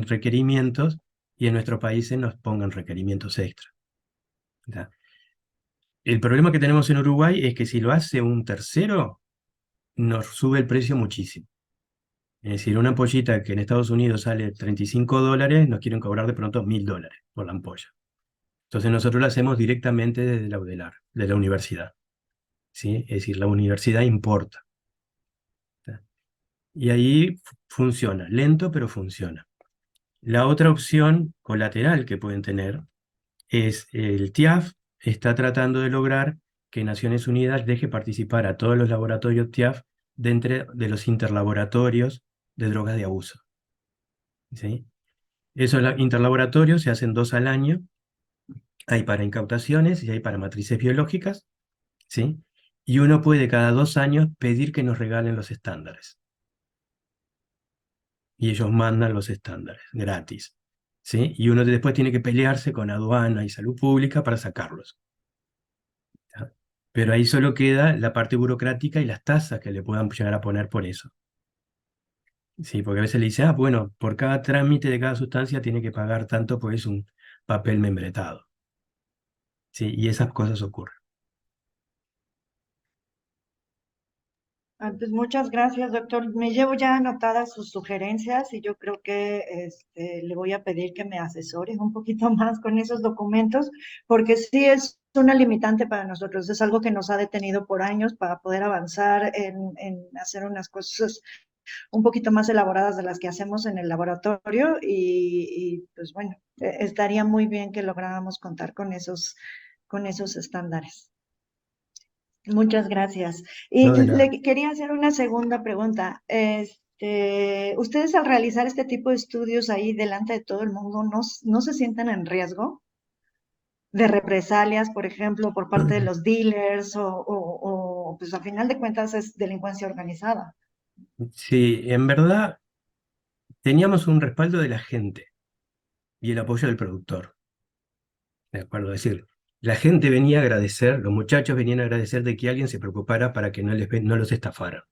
requerimientos, y en nuestros países nos pongan requerimientos extra. ¿Ya? El problema que tenemos en Uruguay es que si lo hace un tercero, nos sube el precio muchísimo. Es decir, una ampollita que en Estados Unidos sale $35, nos quieren cobrar de pronto $1000 por la ampolla. Entonces nosotros lo hacemos directamente desde la UDELAR, de la universidad. ¿Sí? Es decir, la universidad importa. ¿Tá? Y ahí funciona, lento pero funciona. La otra opción colateral que pueden tener es el TIAF está tratando de lograr que Naciones Unidas deje participar a todos los laboratorios TIAF dentro de los interlaboratorios de drogas de abuso. ¿Sí? Esos interlaboratorios se hacen 2 al año, hay para incautaciones y hay para matrices biológicas, ¿sí? Y uno puede cada 2 años pedir que nos regalen los estándares. Y ellos mandan los estándares gratis, ¿sí? Y uno después tiene que pelearse con aduana y salud pública para sacarlos. ¿Tá? Pero ahí solo queda la parte burocrática y las tasas que le puedan llegar a poner por eso. Sí, porque a veces le dice, bueno, por cada trámite de cada sustancia tiene que pagar tanto porque es un papel membretado. Sí, y esas cosas ocurren. Pues muchas gracias, doctor. Me llevo ya anotadas sus sugerencias y yo creo que le voy a pedir que me asesore un poquito más con esos documentos, porque sí es una limitante para nosotros. Es algo que nos ha detenido por años para poder avanzar en hacer unas cosas un poquito más elaboradas de las que hacemos en el laboratorio pues bueno, estaría muy bien que lográramos contar con esos estándares. Muchas gracias. Y No, de nada. le quería hacer una segunda pregunta. ¿Ustedes al realizar este tipo de estudios ahí delante de todo el mundo no se sienten en riesgo de represalias, por ejemplo, por parte de los dealers pues a final de cuentas es delincuencia organizada? Sí, en verdad teníamos un respaldo de la gente y el apoyo del productor. ¿De acuerdo? Es decir, la gente venía a agradecer, los muchachos venían a agradecer de que alguien se preocupara para que no los estafaran.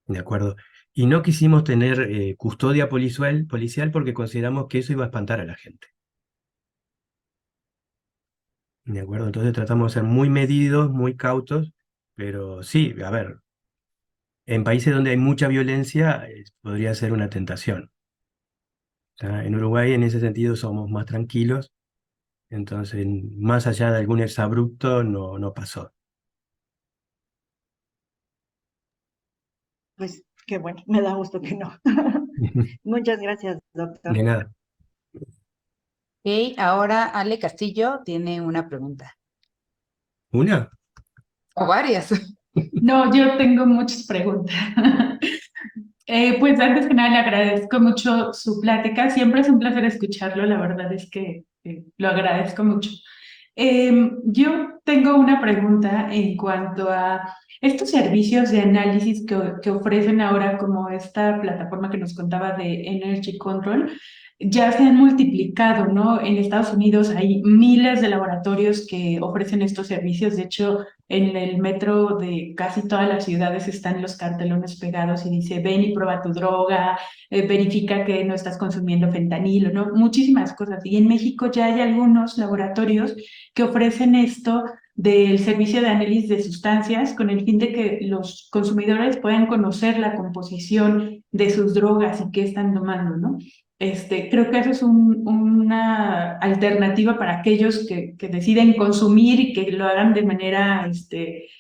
¿De acuerdo? Y no quisimos tener custodia policial porque consideramos que eso iba a espantar a la gente. ¿De acuerdo? Entonces tratamos de ser muy medidos, muy cautos, pero sí, a ver, en países donde hay mucha violencia podría ser una tentación. En Uruguay en ese sentido somos más tranquilos, entonces más allá de algún exabrupto no pasó. Pues qué bueno, me da gusto que no. Muchas gracias, doctor. De nada. Ok, ahora Ale Castillo tiene una pregunta. ¿Una? O varias. No, yo tengo muchas preguntas. Pues antes que nada le agradezco mucho su plática. Siempre es un placer escucharlo. La verdad es que lo agradezco mucho. Yo tengo una pregunta en cuanto a estos servicios de análisis que ofrecen ahora, como esta plataforma que nos contaba de Energy Control. Ya se han multiplicado, ¿no? En Estados Unidos hay miles de laboratorios que ofrecen estos servicios. De hecho, en el metro de casi todas las ciudades están los cartelones pegados y dice, ven y prueba tu droga, verifica que no estás consumiendo fentanilo, ¿no? Muchísimas cosas. Y en México ya hay algunos laboratorios que ofrecen esto del servicio de análisis de sustancias con el fin de que los consumidores puedan conocer la composición de sus drogas y qué están tomando, ¿no? Creo que eso es una alternativa para aquellos que deciden consumir y que lo hagan de manera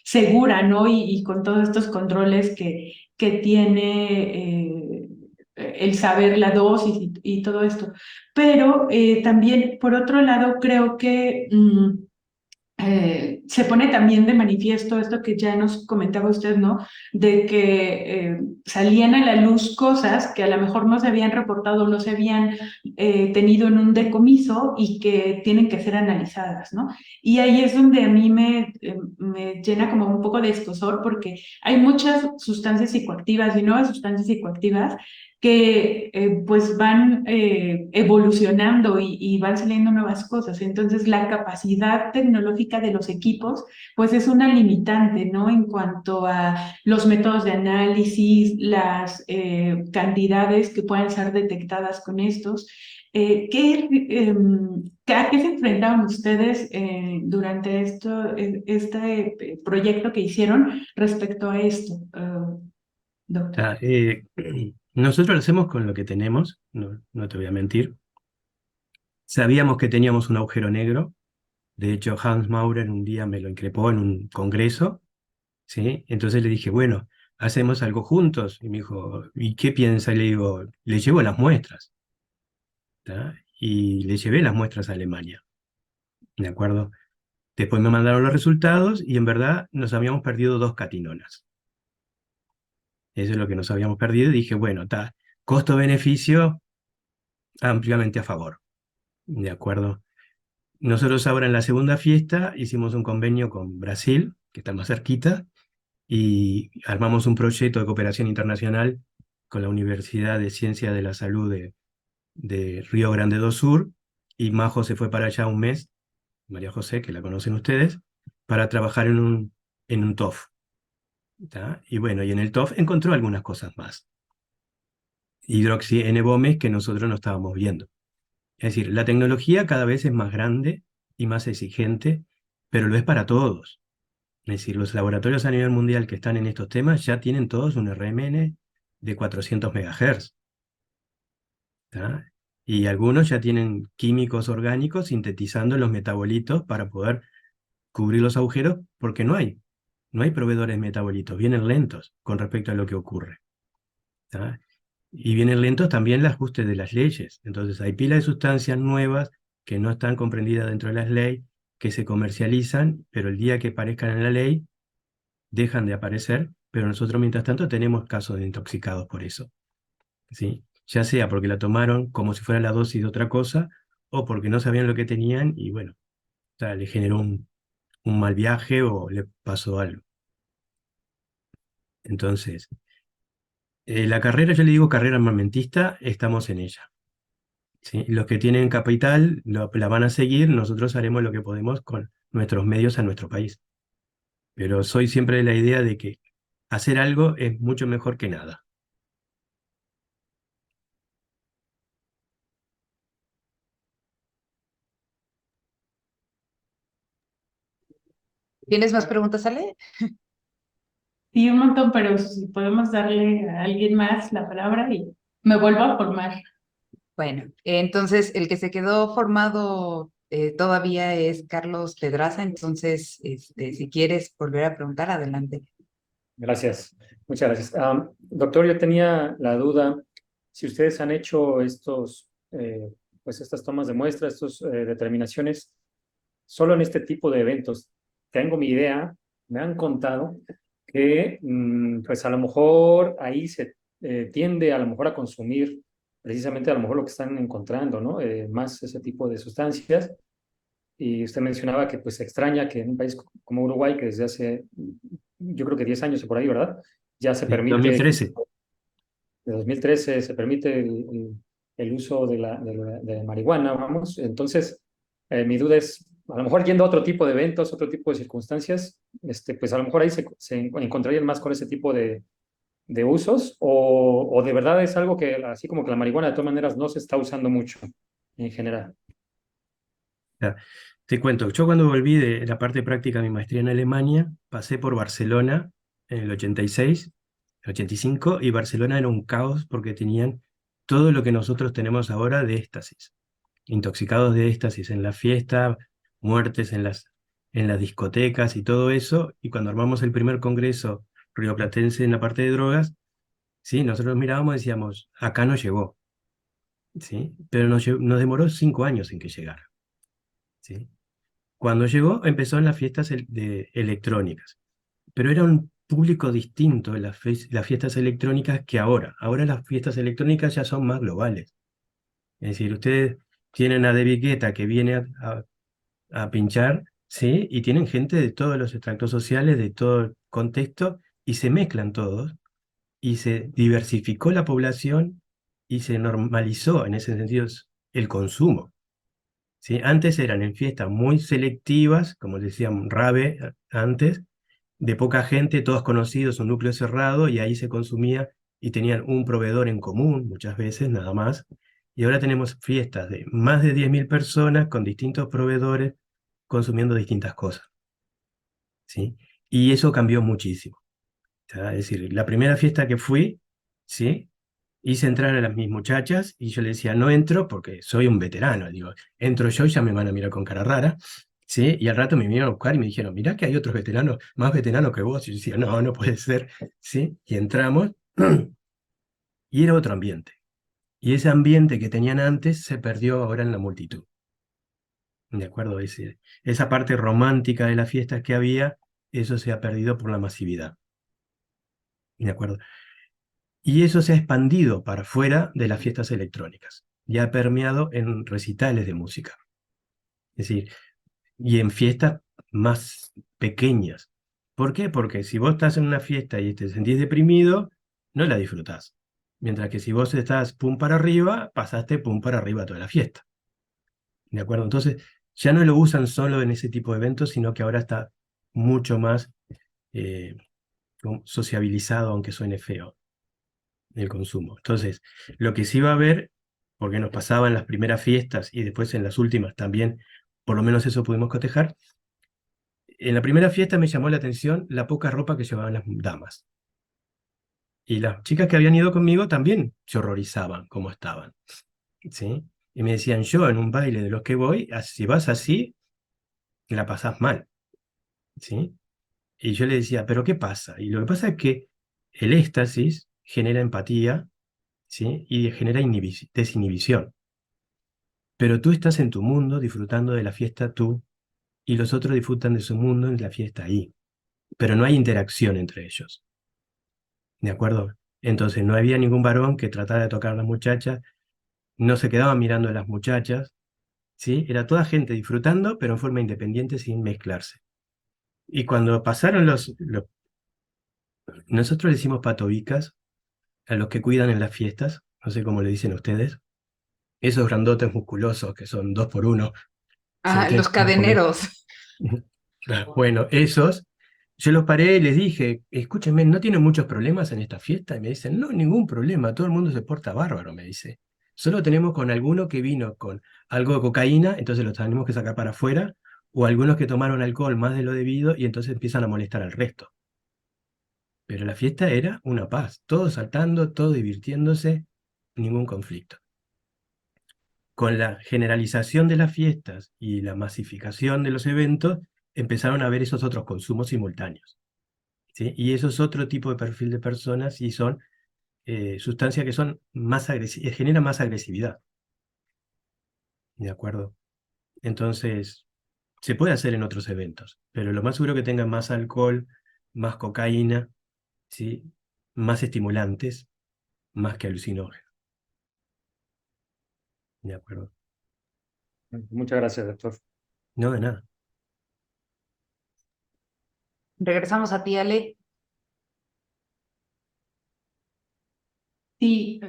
segura, ¿no? Y con todos estos controles que tiene el saber la dosis y todo esto. Pero también, por otro lado, creo que se pone también de manifiesto esto que ya nos comentaba usted, ¿no? De que salían a la luz cosas que a lo mejor no se habían reportado, no se habían tenido en un decomiso y que tienen que ser analizadas, ¿no? Y ahí es donde a mí me llena como un poco de escozor porque hay muchas sustancias psicoactivas y nuevas sustancias psicoactivas que pues van evolucionando y van saliendo nuevas cosas. Entonces, la capacidad tecnológica de los equipos, pues es una limitante, ¿no? En cuanto a los métodos de análisis, las cantidades que puedan ser detectadas con estos. ¿A qué se enfrentaron ustedes durante este proyecto que hicieron respecto a esto, doctor? Ah, nosotros lo hacemos con lo que tenemos, no te voy a mentir. Sabíamos que teníamos un agujero negro. De hecho, Hans Maurer un día me lo increpó en un congreso, ¿sí? Entonces le dije, bueno, hacemos algo juntos. Y me dijo, ¿y qué piensa? Y le digo, le llevo las muestras, ¿tá? Y le llevé las muestras a Alemania, ¿de acuerdo? Después me mandaron los resultados y en verdad nos habíamos perdido 2 catinonas. Eso es lo que nos habíamos perdido. Y dije, bueno, está, costo-beneficio ampliamente a favor, ¿de acuerdo? Nosotros ahora en la segunda fiesta hicimos un convenio con Brasil, que está más cerquita, y armamos un proyecto de cooperación internacional con la Universidad de Ciencia de la Salud de Río Grande do Sur, y Majo se fue para allá un mes, María José, que la conocen ustedes, para trabajar en un TOF. ¿Tá? Y bueno, y en el TOF encontró algunas cosas más. Hidroxi N-Bomes que nosotros no estábamos viendo. Es decir, la tecnología cada vez es más grande y más exigente, pero lo es para todos. Es decir, los laboratorios a nivel mundial que están en estos temas ya tienen todos un RMN de 400 MHz. ¿Tá? Y algunos ya tienen químicos orgánicos sintetizando los metabolitos para poder cubrir los agujeros, porque no hay proveedores metabolitos, vienen lentos con respecto a lo que ocurre. ¿Tá? Y vienen lentos también el ajuste de las leyes. Entonces hay pila de sustancias nuevas que no están comprendidas dentro de las leyes, que se comercializan, pero el día que aparezcan en la ley, dejan de aparecer, pero nosotros mientras tanto tenemos casos de intoxicados por eso. ¿Sí? Ya sea porque la tomaron como si fuera la dosis de otra cosa, o porque no sabían lo que tenían y bueno, o sea, le generó un mal viaje o le pasó algo. Entonces, la carrera, yo le digo carrera armamentista, estamos en ella. ¿Sí? Los que tienen capital la van a seguir, nosotros haremos lo que podemos con nuestros medios a nuestro país. Pero soy siempre de la idea de que hacer algo es mucho mejor que nada. ¿Tienes más preguntas, Ale? Sí, un montón, pero si podemos darle a alguien más la palabra y me vuelvo a formar. Bueno, entonces el que se quedó formado todavía es Carlos Pedraza, entonces si quieres volver a preguntar, adelante. Gracias, muchas gracias. Doctor, yo tenía la duda si ustedes han hecho pues estas tomas de muestra, estas determinaciones, solo en este tipo de eventos. Tengo mi idea, me han contado que pues a lo mejor ahí se tiende a lo mejor a consumir precisamente a lo mejor lo que están encontrando, ¿no? Más ese tipo de sustancias. Y usted mencionaba que pues se extraña que en un país como Uruguay, que desde hace, yo creo que 10 años o por ahí, ¿verdad? Ya se ¿Sí? permite, 2013. de 2013 se permite el uso de la marihuana, vamos. Entonces, mi duda es, a lo mejor yendo a otro tipo de eventos, otro tipo de circunstancias, pues a lo mejor ahí se encontrarían más con ese tipo de usos, o de verdad es algo que, así como que la marihuana de todas maneras no se está usando mucho en general. Ya, te cuento, yo cuando volví de la parte práctica de mi maestría en Alemania, pasé por Barcelona en el 86, 85, y Barcelona era un caos porque tenían todo lo que nosotros tenemos ahora de éxtasis. Intoxicados de éxtasis en la fiesta, muertes en las discotecas y todo eso. Y cuando armamos el primer congreso rioplatense en la parte de drogas, ¿sí? Nosotros mirábamos y decíamos, acá no llegó, ¿sí? Pero nos demoró 5 años en que llegara, ¿sí? Cuando llegó, empezó en las fiestas electrónicas, pero era un público distinto en las fiestas electrónicas que ahora. Ahora las fiestas electrónicas ya son más globales. Es decir, ustedes tienen a David Guetta que viene a pinchar, ¿sí? Y tienen gente de todos los extractos sociales, de todo el contexto, y se mezclan todos, y se diversificó la población y se normalizó en ese sentido el consumo, ¿sí? Antes eran en fiestas muy selectivas, como decían rave antes, de poca gente, todos conocidos, un núcleo cerrado, y ahí se consumía y tenían un proveedor en común, muchas veces, nada más. Y ahora tenemos fiestas de más de 10.000 personas con distintos proveedores consumiendo distintas cosas, ¿sí? Y eso cambió muchísimo. Es decir, la primera fiesta que fui, ¿sí? Hice entrar a mis muchachas y yo le decía, no entro porque soy un veterano. Digo, entro yo y ya me van a mirar con cara rara, ¿sí? Y al rato me vinieron a buscar y me dijeron, mirá que hay otros veteranos, más veteranos que vos. Y yo decía, no, no puede ser, ¿sí? Y entramos y era otro ambiente. Y ese ambiente que tenían antes se perdió ahora en la multitud. ¿De acuerdo? Esa parte romántica de las fiestas que había, eso se ha perdido por la masividad. ¿De acuerdo? Y eso se ha expandido para fuera de las fiestas electrónicas. Ya ha permeado en recitales de música. Es decir, y en fiestas más pequeñas. ¿Por qué? Porque si vos estás en una fiesta y te sentís deprimido, no la disfrutás. Mientras que si vos estás pum para arriba, pasaste pum para arriba toda la fiesta. ¿De acuerdo? Entonces, ya no lo usan solo en ese tipo de eventos, sino que ahora está mucho más eh, sociabilizado, aunque suene feo, el consumo. Entonces, lo que sí va a haber, porque nos pasaba en las primeras fiestas y después en las últimas también, por lo menos eso pudimos cotejar. En la primera fiesta me llamó la atención la poca ropa que llevaban las damas. Y las chicas que habían ido conmigo también se horrorizaban cómo estaban, ¿sí? Y me decían, yo en un baile de los que voy, si vas así, la pasás mal, ¿sí? Y yo le decía, ¿pero qué pasa? Y lo que pasa es que el éxtasis genera empatía, ¿sí? Y genera desinhibición. Pero tú estás en tu mundo disfrutando de la fiesta tú, y los otros disfrutan de su mundo en la fiesta ahí. Pero no hay interacción entre ellos. ¿De acuerdo? Entonces no había ningún varón que tratara de tocar a las muchachas, no se quedaban mirando a las muchachas, ¿sí? Era toda gente disfrutando, pero en forma independiente, sin mezclarse. Y cuando pasaron nosotros le decimos patobicas a los que cuidan en las fiestas, no sé cómo le dicen ustedes, esos grandotes musculosos que son 2 por 1, ¿se Ah, entiende? los cadeneros. Bueno, esos, yo los paré y les dije, escúchenme, ¿no tienen muchos problemas en esta fiesta? Y me dicen, no, ningún problema, todo el mundo se porta bárbaro, me dice. Solo tenemos con alguno que vino con algo de cocaína, entonces los tenemos que sacar para afuera, o algunos que tomaron alcohol más de lo debido y entonces empiezan a molestar al resto. Pero la fiesta era una paz, todos saltando, todos divirtiéndose, ningún conflicto. Con la generalización de las fiestas y la masificación de los eventos, empezaron a haber esos otros consumos simultáneos, ¿sí? Y eso es otro tipo de perfil de personas y son sustancias que son más generan más agresividad. ¿De acuerdo? Entonces, se puede hacer en otros eventos, pero lo más seguro que tengan más alcohol, más cocaína, ¿sí? Más estimulantes, más que alucinógenos. ¿De acuerdo? Muchas gracias, doctor. No, de nada. Regresamos a ti, Ale. Sí,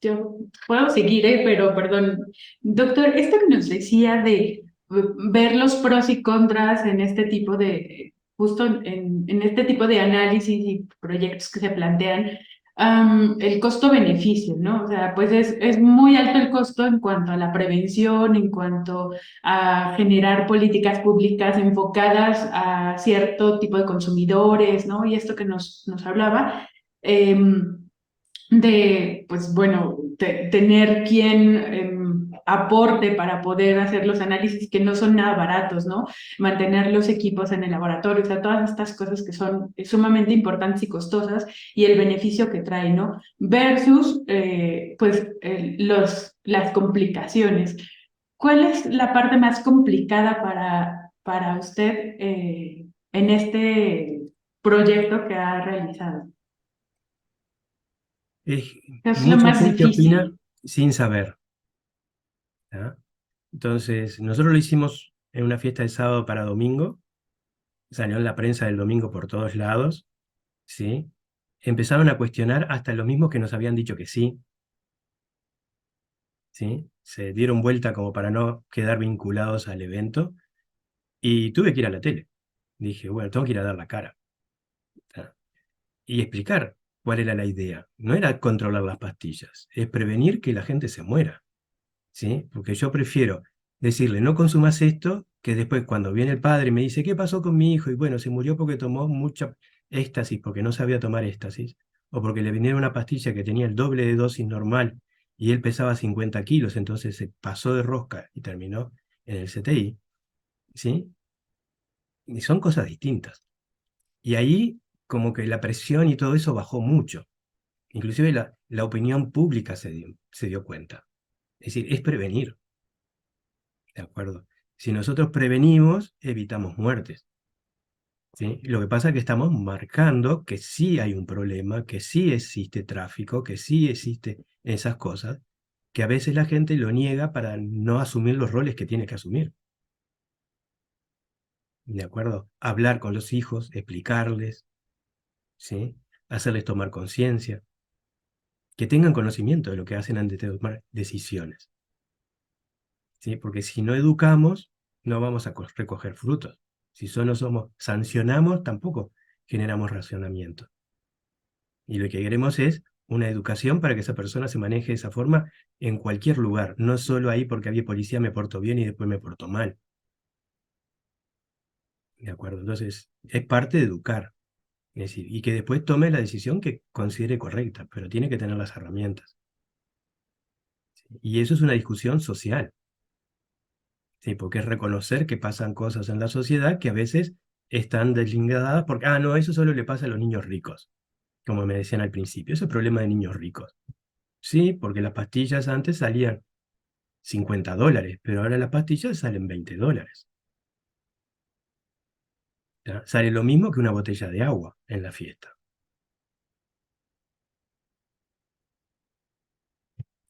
yo puedo seguir, pero perdón. Doctor, esto que nos decía de ver los pros y contras en este tipo de, justo en este tipo de análisis y proyectos que se plantean, el costo-beneficio, ¿no? O sea, pues es muy alto el costo en cuanto a la prevención, en cuanto a generar políticas públicas enfocadas a cierto tipo de consumidores, ¿no? Y esto que nos hablaba. De, pues bueno, tener quien aporte para poder hacer los análisis que no son nada baratos, ¿no? Mantener los equipos en el laboratorio, o sea, todas estas cosas que son sumamente importantes y costosas y el beneficio que trae, ¿no? Versus, pues, las complicaciones. ¿Cuál es la parte más complicada para usted en este proyecto que ha realizado? Es ¿Qué es lo mucha más gente opina difícil? sin saber. ¿Ah? Entonces, nosotros lo hicimos en una fiesta de sábado para domingo, salió en la prensa del domingo por todos lados, ¿sí? Empezaron a cuestionar hasta los mismos que nos habían dicho que sí, ¿sí? Se dieron vuelta como para no quedar vinculados al evento y tuve que ir a la tele. Dije, bueno, tengo que ir a dar la cara, ¿tá? Y explicar cuál era la idea. No era controlar las pastillas, es prevenir que la gente se muera, ¿sí? Porque yo prefiero decirle, no consumas esto, que después cuando viene el padre y me dice, ¿qué pasó con mi hijo? Y bueno, se murió porque tomó mucha éxtasis, porque no sabía tomar éxtasis, o porque le vinieron una pastilla que tenía el doble de dosis normal y él pesaba 50 kilos, entonces se pasó de rosca y terminó en el CTI, ¿sí? Y son cosas distintas. Y ahí como que la presión y todo eso bajó mucho. Inclusive la opinión pública se dio cuenta. Es decir, es prevenir. ¿De acuerdo? Si nosotros prevenimos, evitamos muertes, ¿sí? Lo que pasa es que estamos marcando que sí hay un problema, que sí existe tráfico, que sí existe esas cosas, que a veces la gente lo niega para no asumir los roles que tiene que asumir. ¿De acuerdo? Hablar con los hijos, explicarles, ¿sí? Hacerles tomar conciencia, que tengan conocimiento de lo que hacen antes de tomar decisiones, ¿sí? Porque si no educamos, no vamos a recoger frutos. Si solo sancionamos, tampoco generamos racionamiento. Y lo que queremos es una educación para que esa persona se maneje de esa forma en cualquier lugar, no solo ahí porque había policía me porto bien y después me porto mal. ¿De acuerdo? Entonces, es parte de educar. Es decir, y que después tome la decisión que considere correcta, pero tiene que tener las herramientas. ¿Sí? Y eso es una discusión social. Sí, porque es reconocer que pasan cosas en la sociedad que a veces están deslindadas porque, no, eso solo le pasa a los niños ricos, como me decían al principio, ese es el problema de niños ricos. Sí, porque las pastillas antes salían $50, pero ahora las pastillas salen $20. ¿Ya? Sale lo mismo que una botella de agua en la fiesta.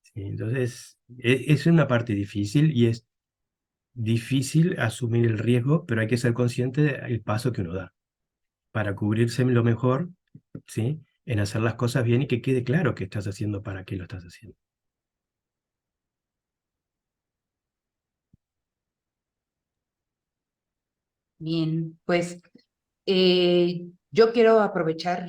¿Sí? Entonces, es una parte difícil y es difícil asumir el riesgo, pero hay que ser consciente del paso que uno da para cubrirse lo mejor, ¿sí? En hacer las cosas bien y que quede claro qué estás haciendo, para qué lo estás haciendo. Bien, pues yo quiero aprovechar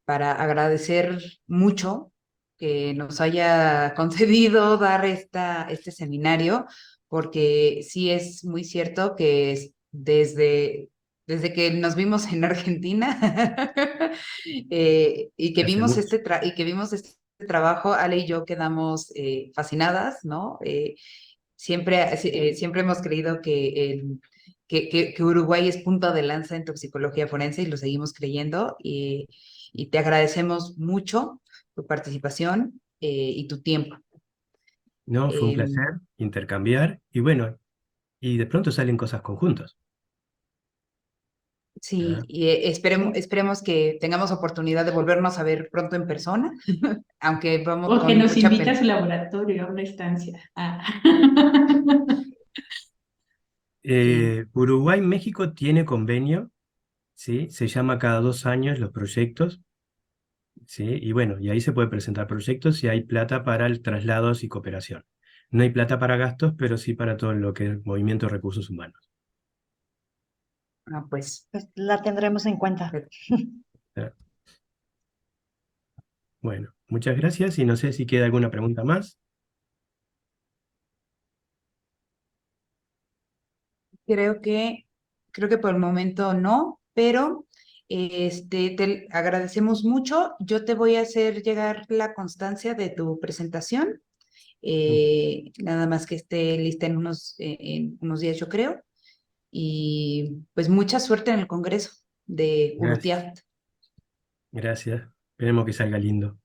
para agradecer mucho que nos haya concedido dar este seminario, porque sí es muy cierto que desde que nos vimos en Argentina Hace mucho. y que vimos este trabajo, Ale y yo quedamos fascinadas, ¿no? Siempre hemos creído que Uruguay es punta de lanza en toxicología forense y lo seguimos creyendo y te agradecemos mucho tu participación y tu tiempo. No, fue un Eh, placer intercambiar y bueno, y de pronto salen cosas conjuntas. sí, ¿Ya? y esperemos que tengamos oportunidad de volvernos a ver pronto en persona, aunque vamos O que con nos mucha invita a pena. su laboratorio a una estancia. Sí. Uruguay-México tiene convenio, ¿sí? Se llama cada 2 años los proyectos, ¿sí? Y bueno, y ahí se puede presentar proyectos y hay plata para el traslados y cooperación. No hay plata para gastos, pero sí para todo lo que es movimiento de recursos humanos. Pues Pues la tendremos en cuenta. ¿Ya? Bueno, muchas gracias y no sé si queda alguna pregunta más. Creo que por el momento no, pero te agradecemos mucho. Yo te voy a hacer llegar la constancia de tu presentación, nada más que esté lista en unos días, yo creo. Y pues mucha suerte en el Congreso de Gracias. URUTIAFT. Gracias. Esperemos que salga lindo.